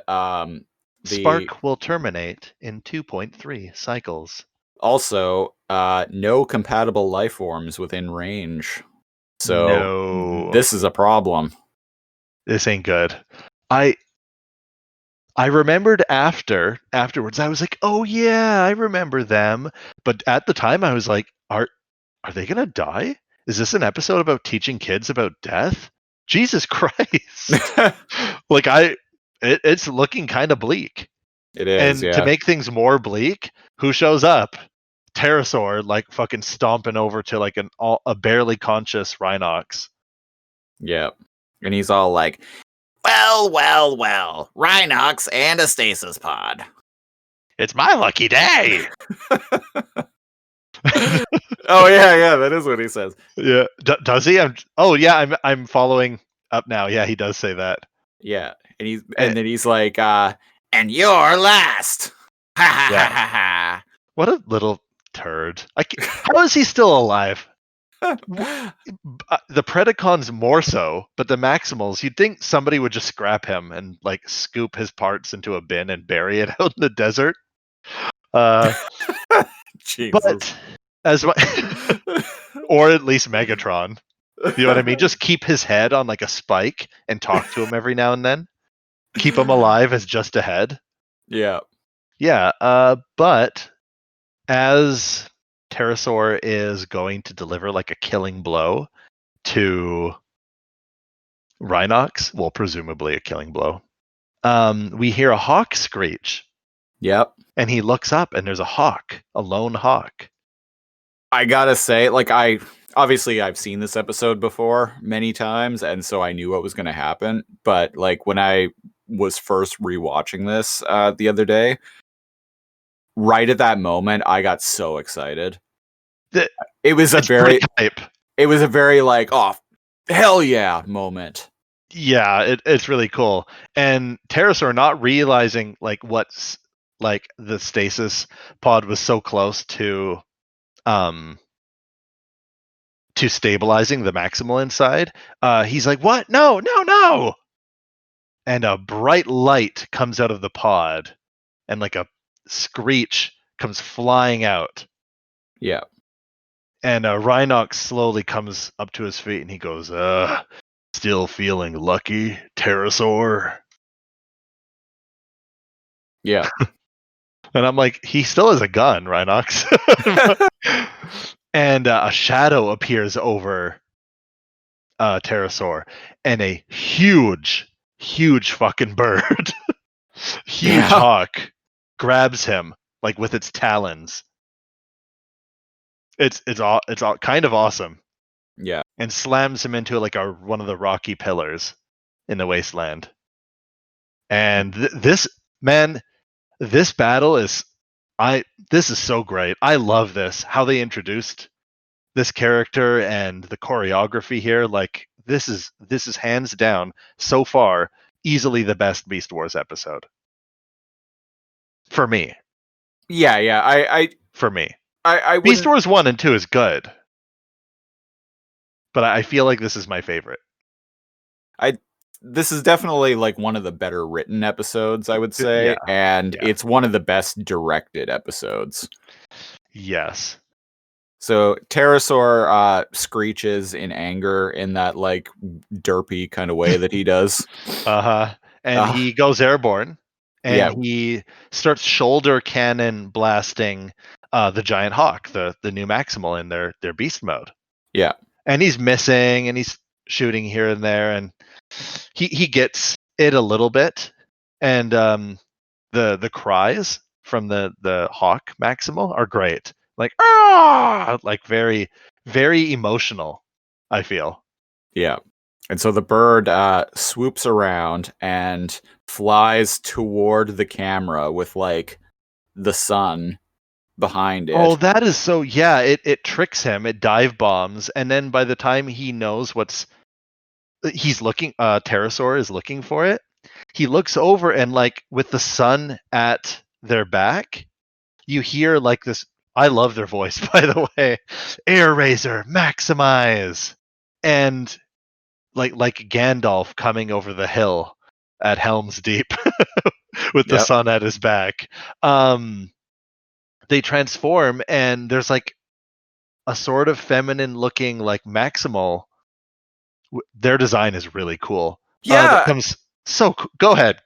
Spark will terminate in 2.3 cycles. Also, no compatible life forms within range. So No, this is a problem. This ain't good. I remembered afterwards. I was like, "Oh yeah, I remember them." But at the time, I was like, "Are they gonna die? Is this an episode about teaching kids about death? Jesus Christ!" Like it's looking kind of bleak. It is, And to yeah. make things more bleak, who shows up? Pterosaur, like fucking stomping over to like a barely conscious Rhinox. Yeah, and he's all like, well, Rhinox and a stasis pod. It's my lucky day. Oh yeah, that is what he says. Yeah, does he? I'm following up now. Yeah, he does say that. Yeah, and then he's like, and you're last. Ha ha ha ha ha. What a little turd. How is he still alive? The Predacons more so, but the Maximals, you'd think somebody would just scrap him and like scoop his parts into a bin and bury it out in the desert. Jesus. But as my or at least Megatron. You know what I mean? Just keep his head on like a spike and talk to him every now and then. Keep him alive as just a head. Yeah. Yeah, but as Pterosaur is going to deliver like a killing blow to Rhinox, well, presumably a killing blow, we hear a hawk screech. Yep. And he looks up and there's a hawk, a lone hawk. I gotta say, like, I've seen this episode before many times, and so I knew what was gonna happen. But like when I was first rewatching this the other day, right at that moment, I got so excited. It was a very like, oh hell yeah moment. Yeah, it's really cool. And Pterosaur not realizing like what's like the stasis pod was so close to stabilizing the Maximal inside. He's like, "What? No!" And a bright light comes out of the pod, and like a screech comes flying out. Yeah. And Rhinox slowly comes up to his feet, and he goes, still feeling lucky, Pterosaur?" Yeah. And I'm like, he still has a gun, Rhinox. And a shadow appears over Pterosaur, and a huge fucking bird, huge Yeah. hawk, grabs him like with its talons. It's all kind of awesome, Yeah. and slams him into like one of the rocky pillars in the wasteland. And this battle is this is so great. I love this, how they introduced this character and the choreography here. Like this is hands down so far easily the best Beast Wars episode for me. Yeah, yeah. I Beast wouldn't. Wars 1 and 2 is good, but I feel like this is my favorite. This is definitely like one of the better written episodes, I would say, Yeah. and Yeah. it's one of the best directed episodes. Yes. So Pterosaur screeches in anger in that like derpy kind of way that he does. And Uh, he goes airborne, and yeah, he starts shoulder cannon blasting the giant hawk, the new Maximal in their beast mode. yeah, And he's missing, and he's shooting here and there, and he gets it a little bit. And the cries from the hawk Maximal are great, like like very very emotional, I feel. yeah. And so the bird swoops around and flies toward the camera with like the sun behind Oh, it. that is so, yeah, it tricks him, it dive bombs, and then by the time he knows he's looking, Pterosaur is looking for it, he looks over, and like with the sun at their back, you hear like this. I love their voice, by the way. Air Razor, maximize. And like Gandalf coming over the hill at Helm's Deep with the Yep. sun at his back. They transform, and there's like a sort of feminine looking like Maximal. Their design is really cool. That Yeah, comes so go ahead.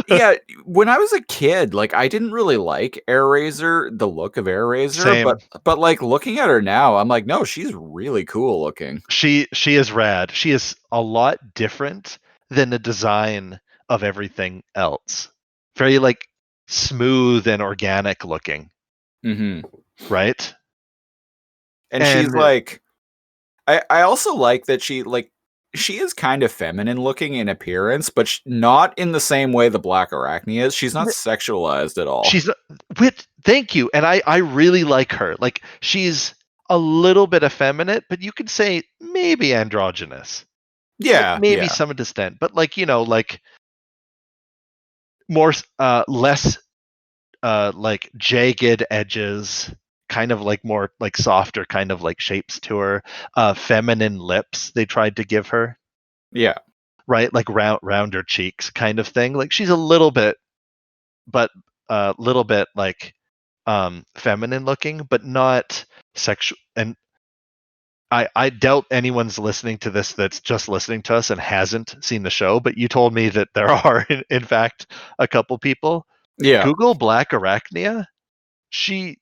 yeah. When I was a kid, like I didn't really like Air Razor, the look of Air Razor, Same. but like looking at her now, I'm like, no, she's really cool looking. She is rad. She is a lot different than the design of everything else. Very like smooth and organic looking, Mm-hmm. right? And she's And like, I also like that she is kind of feminine looking in appearance, but not in the same way the Black Arachne is. She's not sexualized at all. she's thank you. And I really like her. Like she's a little bit effeminate, but you could say maybe androgynous. Like Yeah, maybe yeah, some extent, but like, like more less like jagged edges, kind of like more like softer kind of like shapes to her, feminine lips they tried to give her, yeah, right? Like rounder cheeks kind of thing. Like she's a little bit, but a little bit like feminine looking, but not sexual. And I doubt anyone's listening to this that's just listening to us and hasn't seen the show, but you told me that there are in fact a couple people. yeah. Google Black Arachnia. She's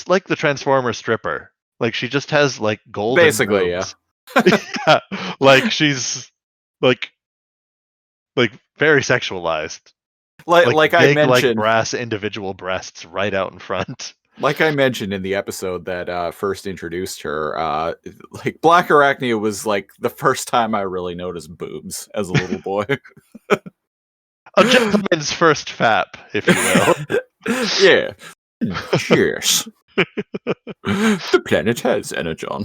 like the Transformer stripper. Like she just has like golden Basically, yeah. boobs. Yeah, like she's like very sexualized. Like Like I big like mentioned, brass individual breasts right out in front. like I mentioned in the episode that first introduced her, like Black Arachnia was like the first time I really noticed boobs as a little boy. A gentleman's first fap, if you will. Yeah. Cheers. The planet has energon.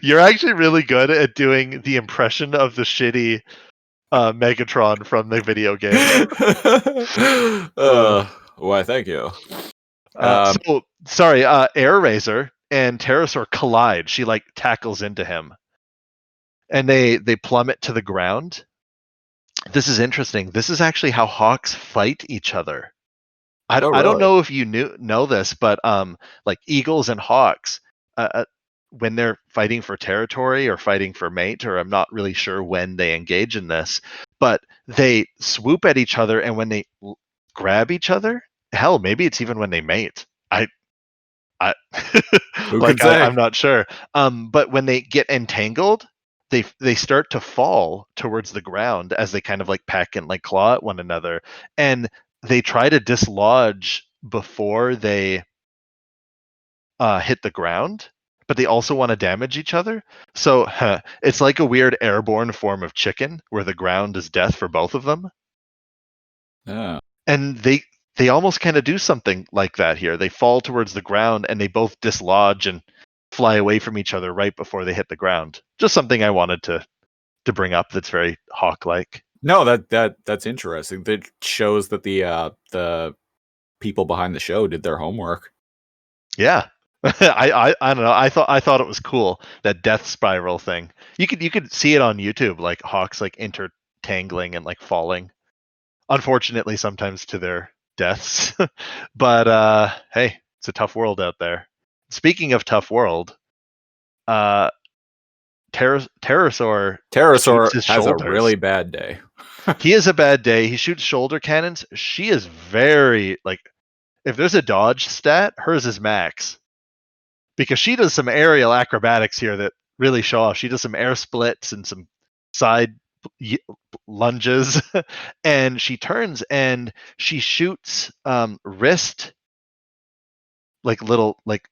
You're actually really good at doing the impression of the shitty Megatron from the video game. Why, thank you. So sorry, Air Razor and Pterosaur collide. She like tackles into him, and they plummet to the ground. This is interesting. This is actually how hawks fight each other. Oh, I don't really? know if you know this, but like eagles and hawks, when they're fighting for territory or fighting for mate, or I'm not really sure when they engage in this, but they swoop at each other, and when they grab each other, hell, maybe it's even when they mate. I Who could say? I'm not sure. But when they get entangled, they start to fall towards the ground as they kind of like peck and like claw at one another, and they try to dislodge before they hit the ground, but they also want to damage each other. So it's like a weird airborne form of chicken where the ground is death for both of them. Yeah. And they almost kind of do something like that here. They fall towards the ground and they both dislodge and fly away from each other right before they hit the ground. Just something I wanted to bring up that's very Hawk-like. No, that's interesting. That shows that the people behind the show did their homework. Yeah. I don't know. I thought it was cool, that death spiral thing. You could see it on YouTube, like hawks like intertangling and like falling. Unfortunately, sometimes to their deaths. But hey, it's a tough world out there. Speaking of tough world, uh Pterosaur shoots Pterosaur his has a shoulders. really bad day. He has a bad day. He shoots shoulder cannons. She is very like, if there's a dodge stat, hers is max. Because she does some aerial acrobatics here that really show off. She does some air splits and some side lunges, and she turns and she shoots wrist, like little like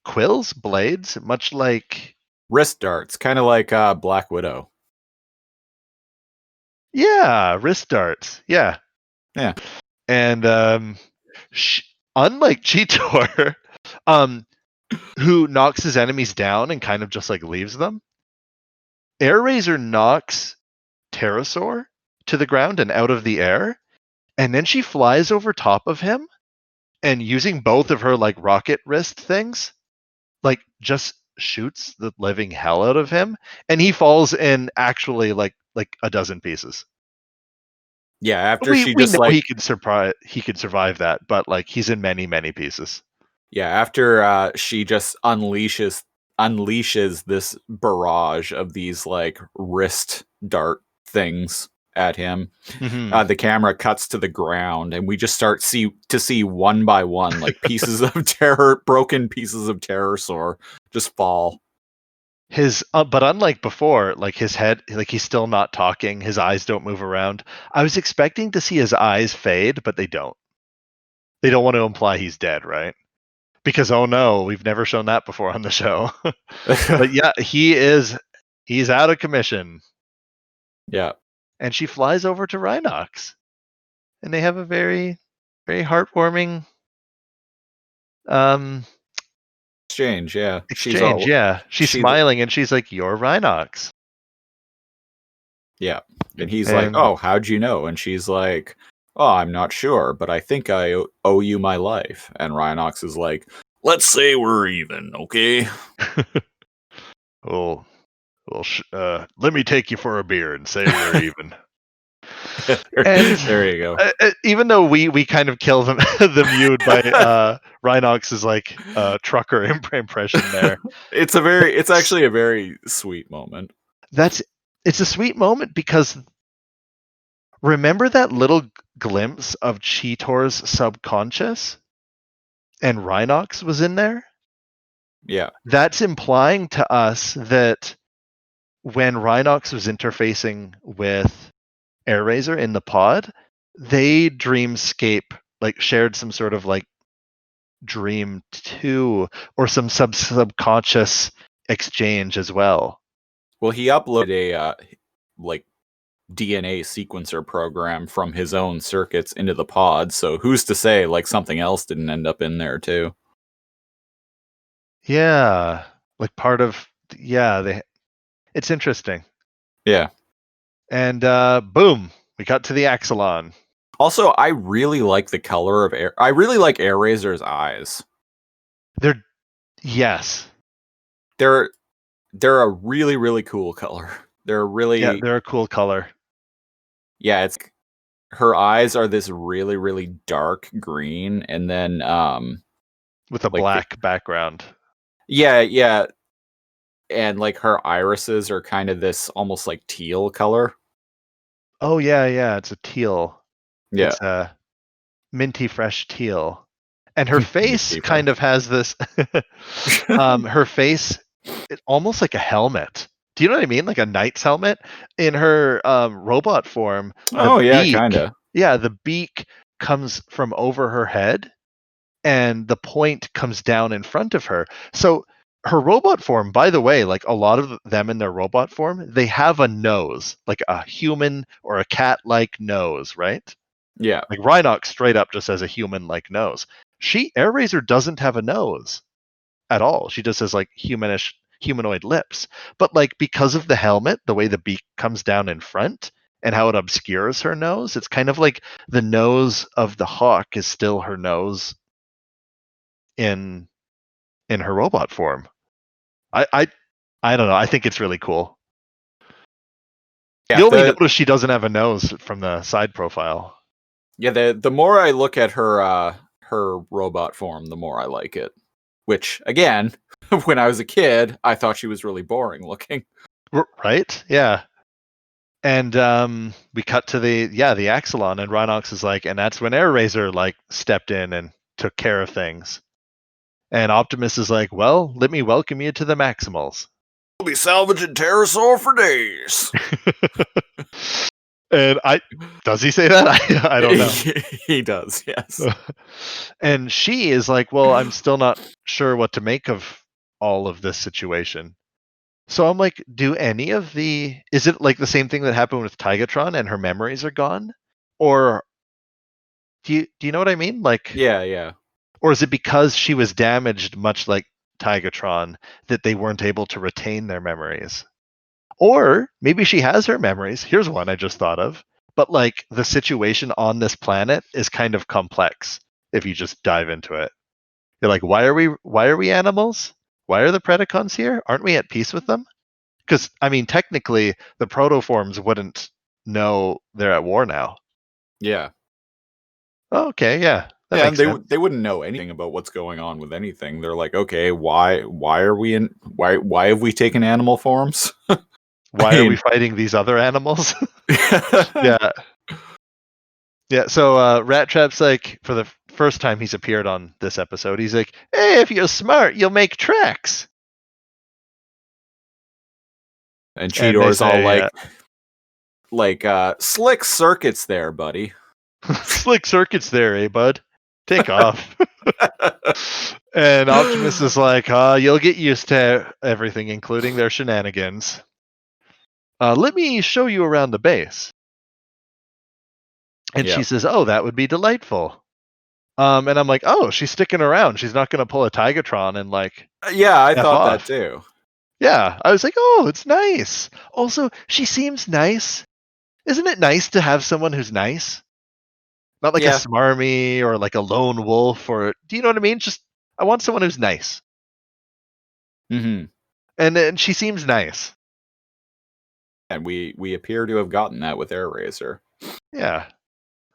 quills, blades, much like Wrist darts, kind of like Black Widow. wrist darts. Yeah. Yeah. And unlike Cheetor, um, who knocks his enemies down and kind of just like leaves them, Air Razor knocks Pterosaur to the ground and out of the air, and then she flies over top of him and using both of her like rocket wrist things, like just shoots the living hell out of him, and he falls in actually like a dozen pieces. Yeah, after We she we just know like he could survive that, but like he's in many pieces. after she just unleashes this barrage of these like wrist dart things at him. Mm-hmm. The camera cuts to the ground, and we just start to see one by one like pieces of broken pieces of Pterosaur just fall. His but unlike before, like his head, like he's still not talking, his eyes don't move around. I was expecting to see his eyes fade, but they don't. They don't want to imply he's dead, right? Because oh no, we've never shown that before on the show. But yeah, he's out of commission. Yeah. And she flies over to Rhinox. And they have a very, very heartwarming Exchange, yeah. exchange. Yeah. She's smiling and she's like, "You're Rhinox." Yeah. And he's like, And "Oh, how'd you know?" And she's like, "Oh, I'm not sure, but I think I owe you my life." And Rhinox is like, "Let's say we're even, okay?" well, let me take you for a beer and say we're even. And there you go. Even though we kind of kill them the mute by Rhinox's like trucker impression there. It's actually a very sweet moment. It's a sweet moment because remember that little glimpse of Cheetor's subconscious, and Rhinox was in there? Yeah. That's implying to us that when Rhinox was interfacing with Airrazor in the pod, they dreamscape, like shared some sort of like dream too, or some subconscious exchange as well. Well, he uploaded a like DNA sequencer program from his own circuits into the pod, so who's to say like something else didn't end up in there too? Yeah, like part of it's interesting. Yeah. And boom, we got to the Axelon. Also, I really like the color of I really like Airrazor's eyes. Yes. They're a really, really cool color. They're a cool color. Yeah, it's her eyes are this really, really dark green, and then With a black background. Yeah. And like her irises are kind of this almost like teal color. Oh yeah, it's a teal. Yeah. It's a minty fresh teal. And her face Minty kind fresh. of has this her face almost like a helmet. Do you know what I mean? Like a knight's helmet. In her robot form, the Oh yeah, beak, kinda. yeah, the beak comes from over her head and the point comes down in front of her. So her robot form, by the way, like a lot of them in their robot form, they have a nose, like a human or a cat-like nose, right? Yeah. Like Rhinox straight up just has a human-like nose. Airazor doesn't have a nose at all. She just has like humanish humanoid lips. But like because of the helmet, the way the beak comes down in front and how it obscures her nose, it's kind of like the nose of the hawk is still her nose in her robot form. I I, I don't know. I think it's really cool. Yeah, You only notice she doesn't have a nose from the side profile. the more I look at her robot form, the more I like it. Which again, when I was a kid, I thought she was really boring looking. Right? Yeah. And we cut to the Axelon, and Rhinox is like, and that's when Airazor like stepped in and took care of things. And Optimus is like, well, let me welcome you to the Maximals. We'll be salvaging pterosaur for days. And does he say that? I don't know. He does, yes. And she is like, well, I'm still not sure what to make of all of this situation. So I'm like, is it like the same thing that happened with Tigatron and her memories are gone? Or do you know what I mean? Like, Yeah. or is it because she was damaged, much like Tigatron, that they weren't able to retain their memories? Or maybe she has her memories. Here's one I just thought of. But like the situation on this planet is kind of complex if you just dive into it. You're like, why are we animals? Why are the Predacons here? Aren't we at peace with them? Because I mean, technically, the protoforms wouldn't know they're at war now. Yeah. Oh, okay, yeah, that Yeah, and makes sense. they wouldn't know anything about what's going on with anything. They're like, okay, why are we in why have we taken animal forms? Why are we fighting these other animals? Yeah, yeah. So Rat Trap's like, for the first time he's appeared on this episode, he's like, "Hey, if you're smart, you'll make tracks." And And they Cheetor's all say, like slick circuits there, buddy. "Slick circuits there, eh, bud? Take off." And Optimus is like, "You'll get used to everything, including their shenanigans. Let me show you around the base." And Yeah. she says, "Oh, that would be delightful." And I'm like, "Oh, she's sticking around. She's not going to pull a Tigatron and like Yeah, I F thought that off." too. Yeah, I was like, "Oh, it's nice." Also, she seems nice. Isn't it nice to have someone who's nice? Not like a Yeah. smarmy or like a lone wolf, or do you know what I mean? Just I want someone who's nice, Mm-hmm. and she seems nice. And we appear to have gotten that with Airazor. Yeah.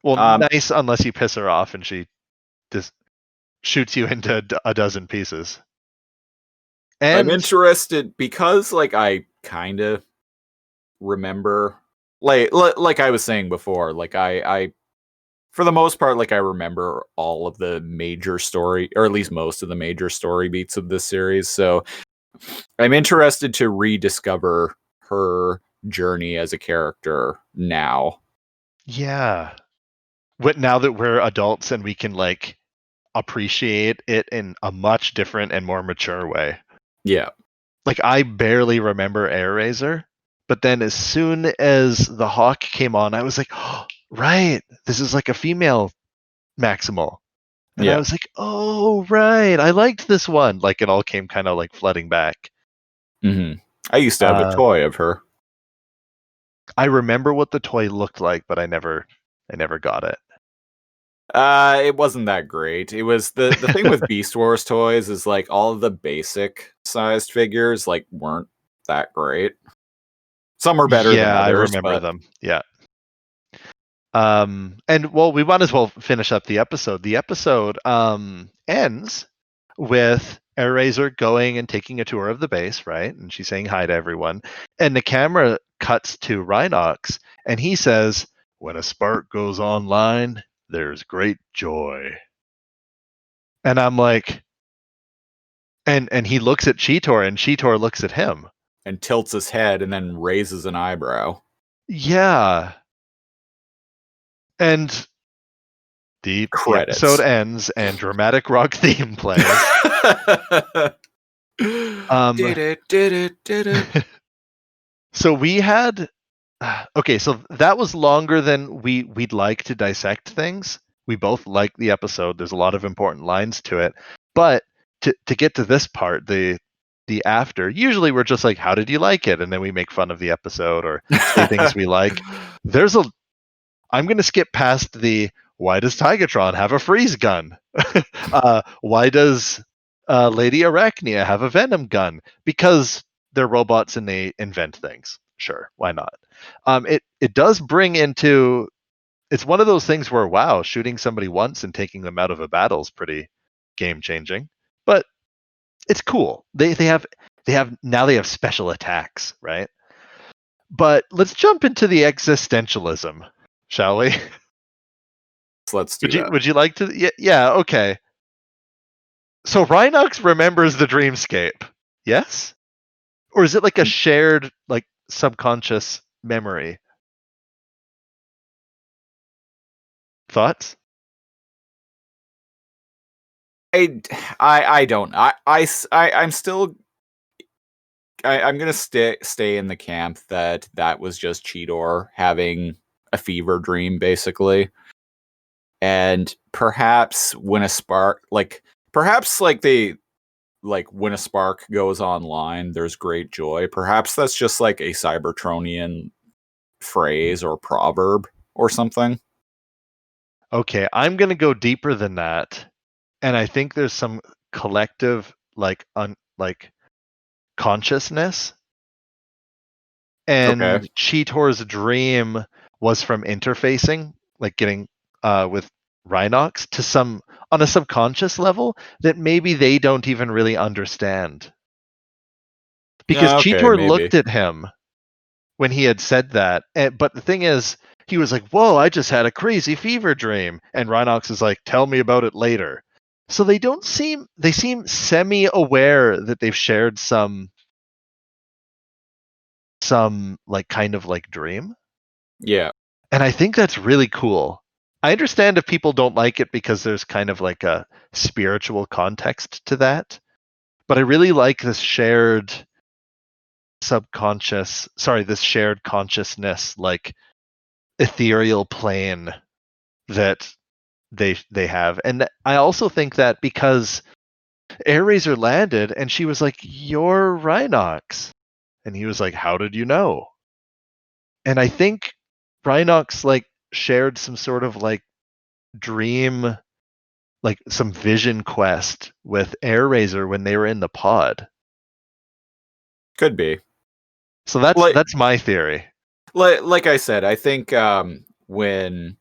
Well, Um, nice unless you piss her off and she just shoots you into a dozen pieces. I'm And interested because like I kind of remember like I was saying before, like I for the most part like I remember all of the major story or at least most of the major story beats of this series. So I'm interested to rediscover her journey as a character now. yeah, what now that we're adults and we can like appreciate it in a much different and more mature way. Yeah. Like I barely remember Airazor, but then as soon as the Hawk came on, I was like, oh, right, this is like a female Maximal. And I Yeah. was like, oh, right, I liked this one. Like it all came kind of like flooding back. Mm-hmm. I used to have a Uh, toy of her. I remember what the toy looked like, but I never got it. It wasn't that great. It was the thing with Beast Wars toys is like all of the basic sized figures like weren't that great. Some are better than Yeah, I others, remember but them. Yeah. And well, we might as well finish up the episode. The episode ends with Airazor going and taking a tour of the base, right? And she's saying hi to everyone. And the camera cuts to Rhinox, and he says, "When a spark goes online, there's great joy." And I'm like, and he looks at Cheetor, and Cheetor looks at him. And tilts his head and then raises an eyebrow. Yeah. And the episode Credits. ends, and dramatic rock theme plays. Did it. So we had okay, so that was longer than we'd like to dissect things. We both like the episode. There's a lot of important lines to it. But to get to this part, the after, usually we're just like, how did you like it? And then we make fun of the episode or say things we like. I'm gonna skip past the why does Tigatron have a freeze gun? Why does Lady Arachnia have a venom gun? Because they're robots and they invent things. Sure, why not? It does bring into. It's one of those things where wow, shooting somebody once and taking them out of a battle is pretty game changing. But it's cool. They have special attacks, right? But let's jump into the existentialism, shall we? Let's do that. Would you like to? Yeah. Okay. So Rhinox remembers the dreamscape. Yes? Or is it like a shared, like subconscious memory? Thoughts? I don't. I'm still. I'm gonna stay in the camp that was just Cheetor having a fever dream, basically. And perhaps when a spark, when a spark goes online, there's great joy. Perhaps that's just like a Cybertronian phrase or proverb or something. Okay, I'm gonna go deeper than that, and I think there's some collective like consciousness. Okay. And Cheetor's dream was from interfacing, like getting with Rhinox to some on a subconscious level that maybe they don't even really understand. Because Yeah, okay, Cheetor maybe. looked at him when he had said that, but the thing is, he was like, "Whoa, I just had a crazy fever dream," and Rhinox is like, "Tell me about it later." So they seem semi-aware that they've shared some like kind of like dream. Yeah. And I think that's really cool. I understand if people don't like it because there's kind of like a spiritual context to that. But I really like this shared this shared consciousness, like ethereal plane that they have. And I also think that because Airazor landed and she was like, "You're Rhinox." And he was like, "How did you know?" And I think Rhinox like shared some sort of like dream, like some vision quest with Airazor when they were in the pod. Could be. So Like that's my theory. like I said, I think when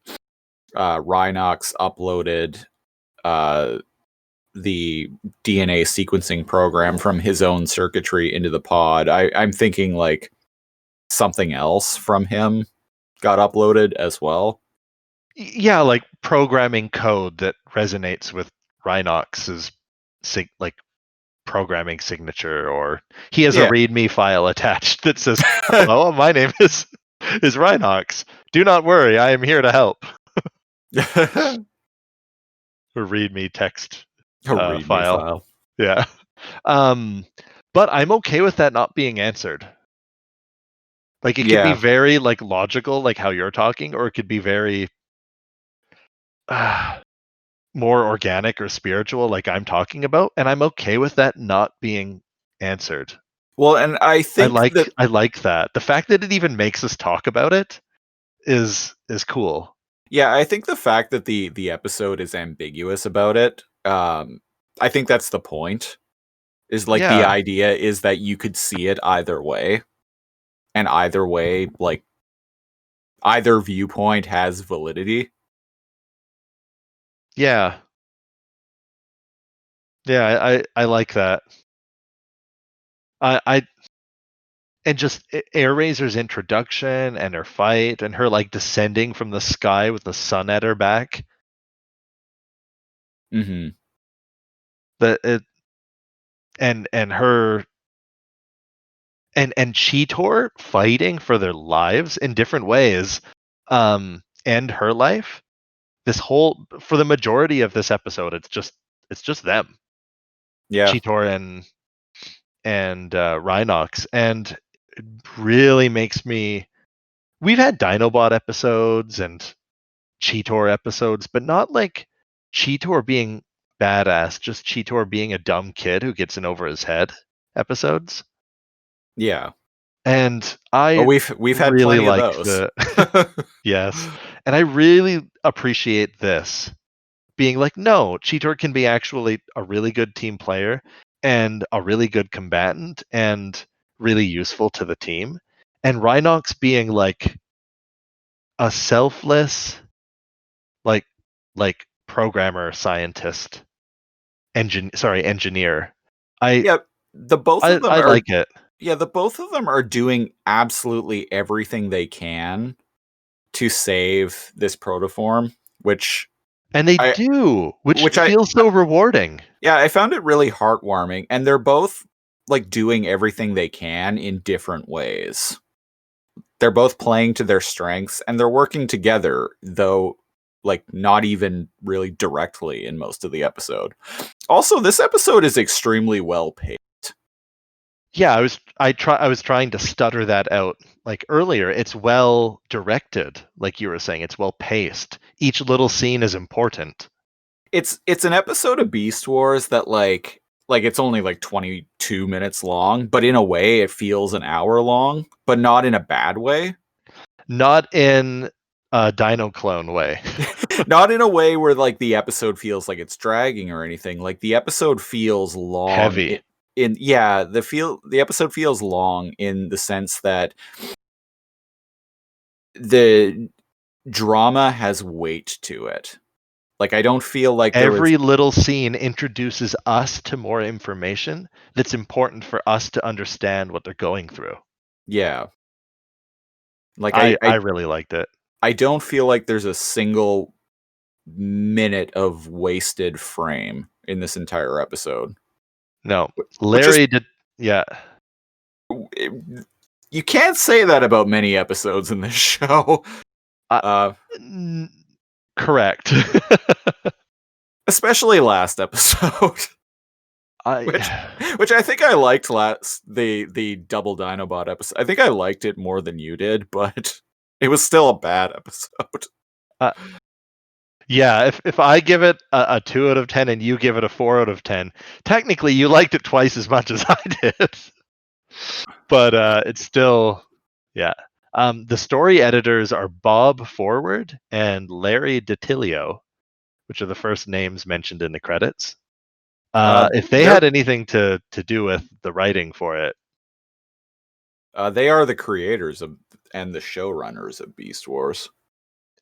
Rhinox uploaded the DNA sequencing program from his own circuitry into the pod, I'm thinking like something else from him got uploaded as well. Yeah, like programming code that resonates with Rhinox's like programming signature, or he has a Yeah. README file attached that says, "Hello, my name is Rhinox. Do not worry, I am here to help." A A README text README file. file. Yeah. But I'm okay with that not being answered. Like it could be Yeah. very like logical, like how you're talking, or it could be very more organic or spiritual, like I'm talking about, and I'm okay with that not being answered. Well, and I think that I like that. The fact that it even makes us talk about it is cool. yeah, I think the fact that the episode is ambiguous about it, I think that's the point. Is like the Yeah. idea is that you could see it either way, and either way, like either viewpoint has validity. Yeah. Yeah, I like that. I and just Airrazor's introduction and her fight and her like descending from the sky with the sun at her back. Mm-hmm. That it and her and Cheetor fighting for their lives in different ways, and her life. This whole for the majority of this episode, it's just them, Yeah. Cheetor and Rhinox, and it really makes me. We've had Dinobot episodes and Cheetor episodes, but not like Cheetor being badass, just Cheetor being a dumb kid who gets in over his head episodes. Yeah. And But I we've had really plenty of like those. the yes, and I really appreciate this being like, no, Cheetor can be actually a really good team player and a really good combatant and really useful to the team. And Rhinox being like a selfless, like programmer, scientist, engineer. I Yeah, the both of them I are like it. yeah, the both of them are doing absolutely everything they can to save this protoform, which And they I do, which which I feels so rewarding. yeah, I found it really heartwarming, and they're both like doing everything they can in different ways. They're both playing to their strengths and they're working together, though like not even really directly in most of the episode. Also, this episode is extremely well paced. Yeah, I was trying to stutter that out like earlier. It's well directed, like you were saying. It's well paced. Each little scene is important. It's an episode of Beast Wars that like it's only like 22 minutes long, but in a way it feels an hour long, but not in a bad way. Not in a Dino Clone way. Not in a way where like the episode feels like it's dragging or anything. Like the episode feels long Heavy. in yeah, the episode feels long in the sense that the drama has weight to it. Like I don't feel like there was Every little scene introduces us to more information that's important for us to understand what they're going through. yeah. Like I really liked it. I don't feel like there's a single minute of wasted frame in this entire episode. No, Which is Larry did. Yeah, you can't say that about many episodes in this show. uh, Uh n- correct. especially last episode. I which which I think I liked last the double Dinobot episode. I think I liked it more than you did, but it was still a bad episode. uh, yeah. If I give it a 2 out of 10 and you give it a 4 out of 10, technically you liked it twice as much as I did. But it's still yeah. The story editors are Bob Forward and Larry DiTilio, which are the first names mentioned in the credits. If they They're had anything to do with the writing for it, they are the creators of and the showrunners of Beast Wars.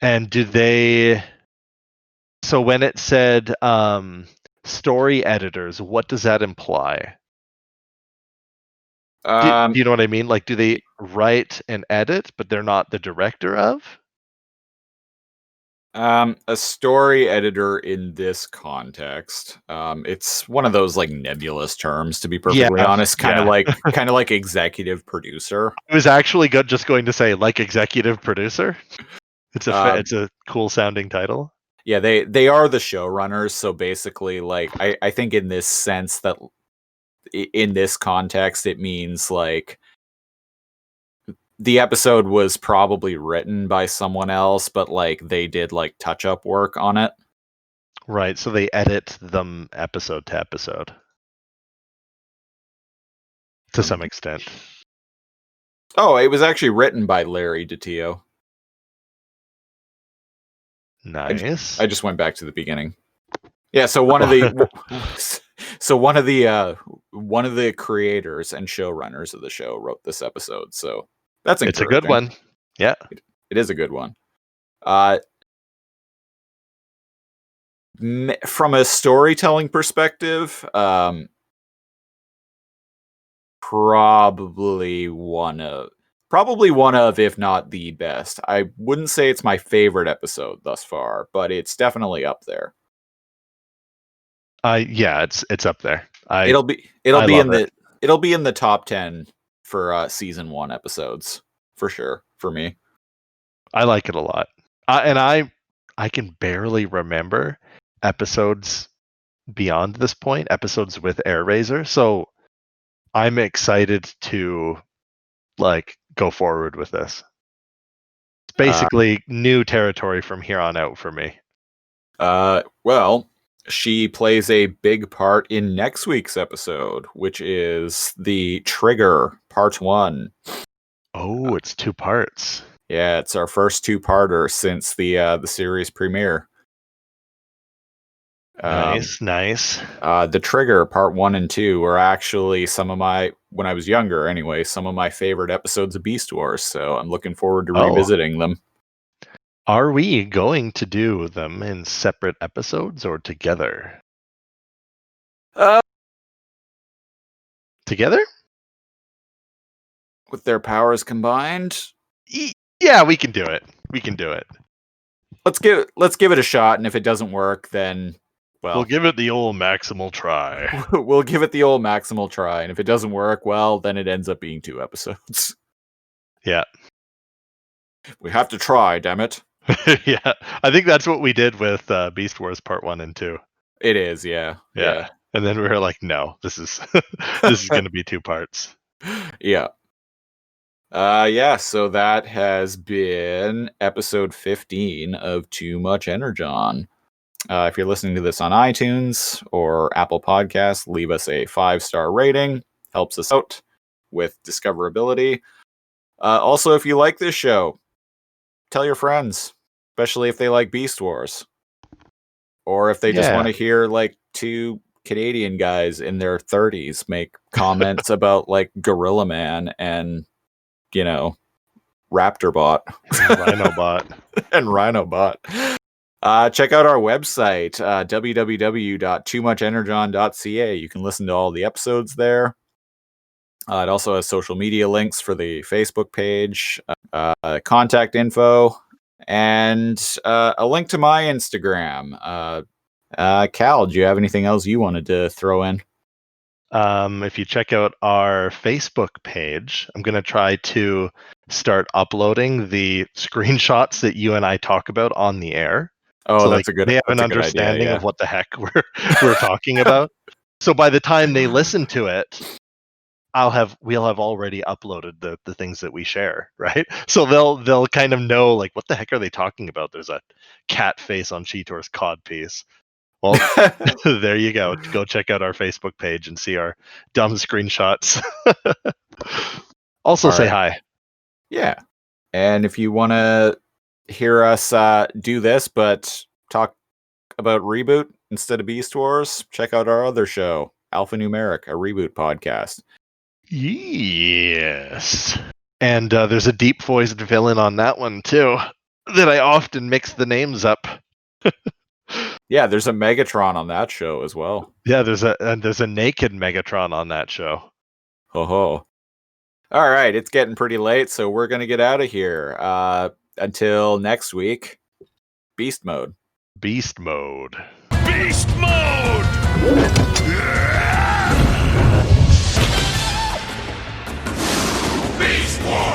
and did they? So when it said story editors, what does that imply? Do Um, you know what I mean? Like, do they write and edit, but they're not the director of? a story editor in this context. It's one of those like nebulous terms, to be perfectly Yeah, honest. yeah. Kind of like executive producer. I was actually just going to say like executive producer. Uh, It's a cool sounding title. yeah, they are the showrunners. So basically, like I think in this sense that in this context, it means like the episode was probably written by someone else, but like they did like touch up work on it. Right, so they edit them episode to episode to some extent. Oh, it was actually written by Larry DiTio. Nice. I just went back to the beginning. Yeah, so one of the so one of the creators and showrunners of the show wrote this episode. So that's It's a good encouraging. one. Yeah. It is a good one. Uh From a storytelling perspective, probably one of, if not the best. I wouldn't say it's my favorite episode thus far, but it's definitely up there. Yeah, it's up there. It'll be in the top 10 for season 1 episodes for sure for me. I like it a lot. I can barely remember episodes beyond this point, episodes with Air Razor, so I'm excited to go forward with this. It's basically new territory from here on out for me. Well, she plays a big part in next week's episode, which is the Trigger Part 1. Oh, it's 2 parts. Yeah, it's our first 2-parter since the series premiere. Nice. The Trigger Part 1 and 2 were actually when I was younger anyway, some of my favorite episodes of Beast Wars, so I'm looking forward to revisiting them. Are we going to do them in separate episodes or together? Together? With their powers combined? Yeah, we can do it. Let's give it a shot, and if it doesn't work, then we'll give it the old maximal try. We'll give it the old maximal try, and if it doesn't work, well, then it ends up being 2 episodes. Yeah. We have to try, damn it. Yeah, I think that's what we did with Beast Wars Part 1 and 2. It is, yeah. And then we were like, no, this is this is going to be 2 parts. Yeah. So that has been episode 15 of Too Much Energon. If you're listening to this on iTunes or Apple Podcasts, leave us a 5-star rating. Helps us out with discoverability. Also, if you like this show, tell your friends, especially if they like Beast Wars. Or if they just want to hear 2 Canadian guys in their 30s make comments about Gorilla Man and, Raptorbot. Rhinobot. And Rhinobot. Check out our website, www.toomuchenergon.ca. You can listen to all the episodes there. It also has social media links for the Facebook page, contact info, and a link to my Instagram. Cal, do you have anything else you wanted to throw in? If you check out our Facebook page, I'm going to try to start uploading the screenshots that you and I talk about on the air. Oh, so that's a good idea. They have an understanding of what the heck we're talking about. So by the time they listen to it, we'll have already uploaded the things that we share, right? So they'll kind of know what the heck are they talking about? There's a cat face on Cheetor's cod piece. Well, there you go. Go check out our Facebook page and see our dumb screenshots. Also, say hi. Yeah. And if you want to hear us do this, but talk about Reboot instead of Beast Wars, check out our other show, Alphanumeric, a Reboot podcast. Yes. And there's a deep-voiced villain on that one, too, that I often mix the names up. Yeah, there's a Megatron on that show as well. Yeah, there's a naked Megatron on that show. Ho ho. All right, it's getting pretty late, so we're going to get out of here. Until next week, Beast Mode. Beast Mode. Beast Mode! Beast Mode!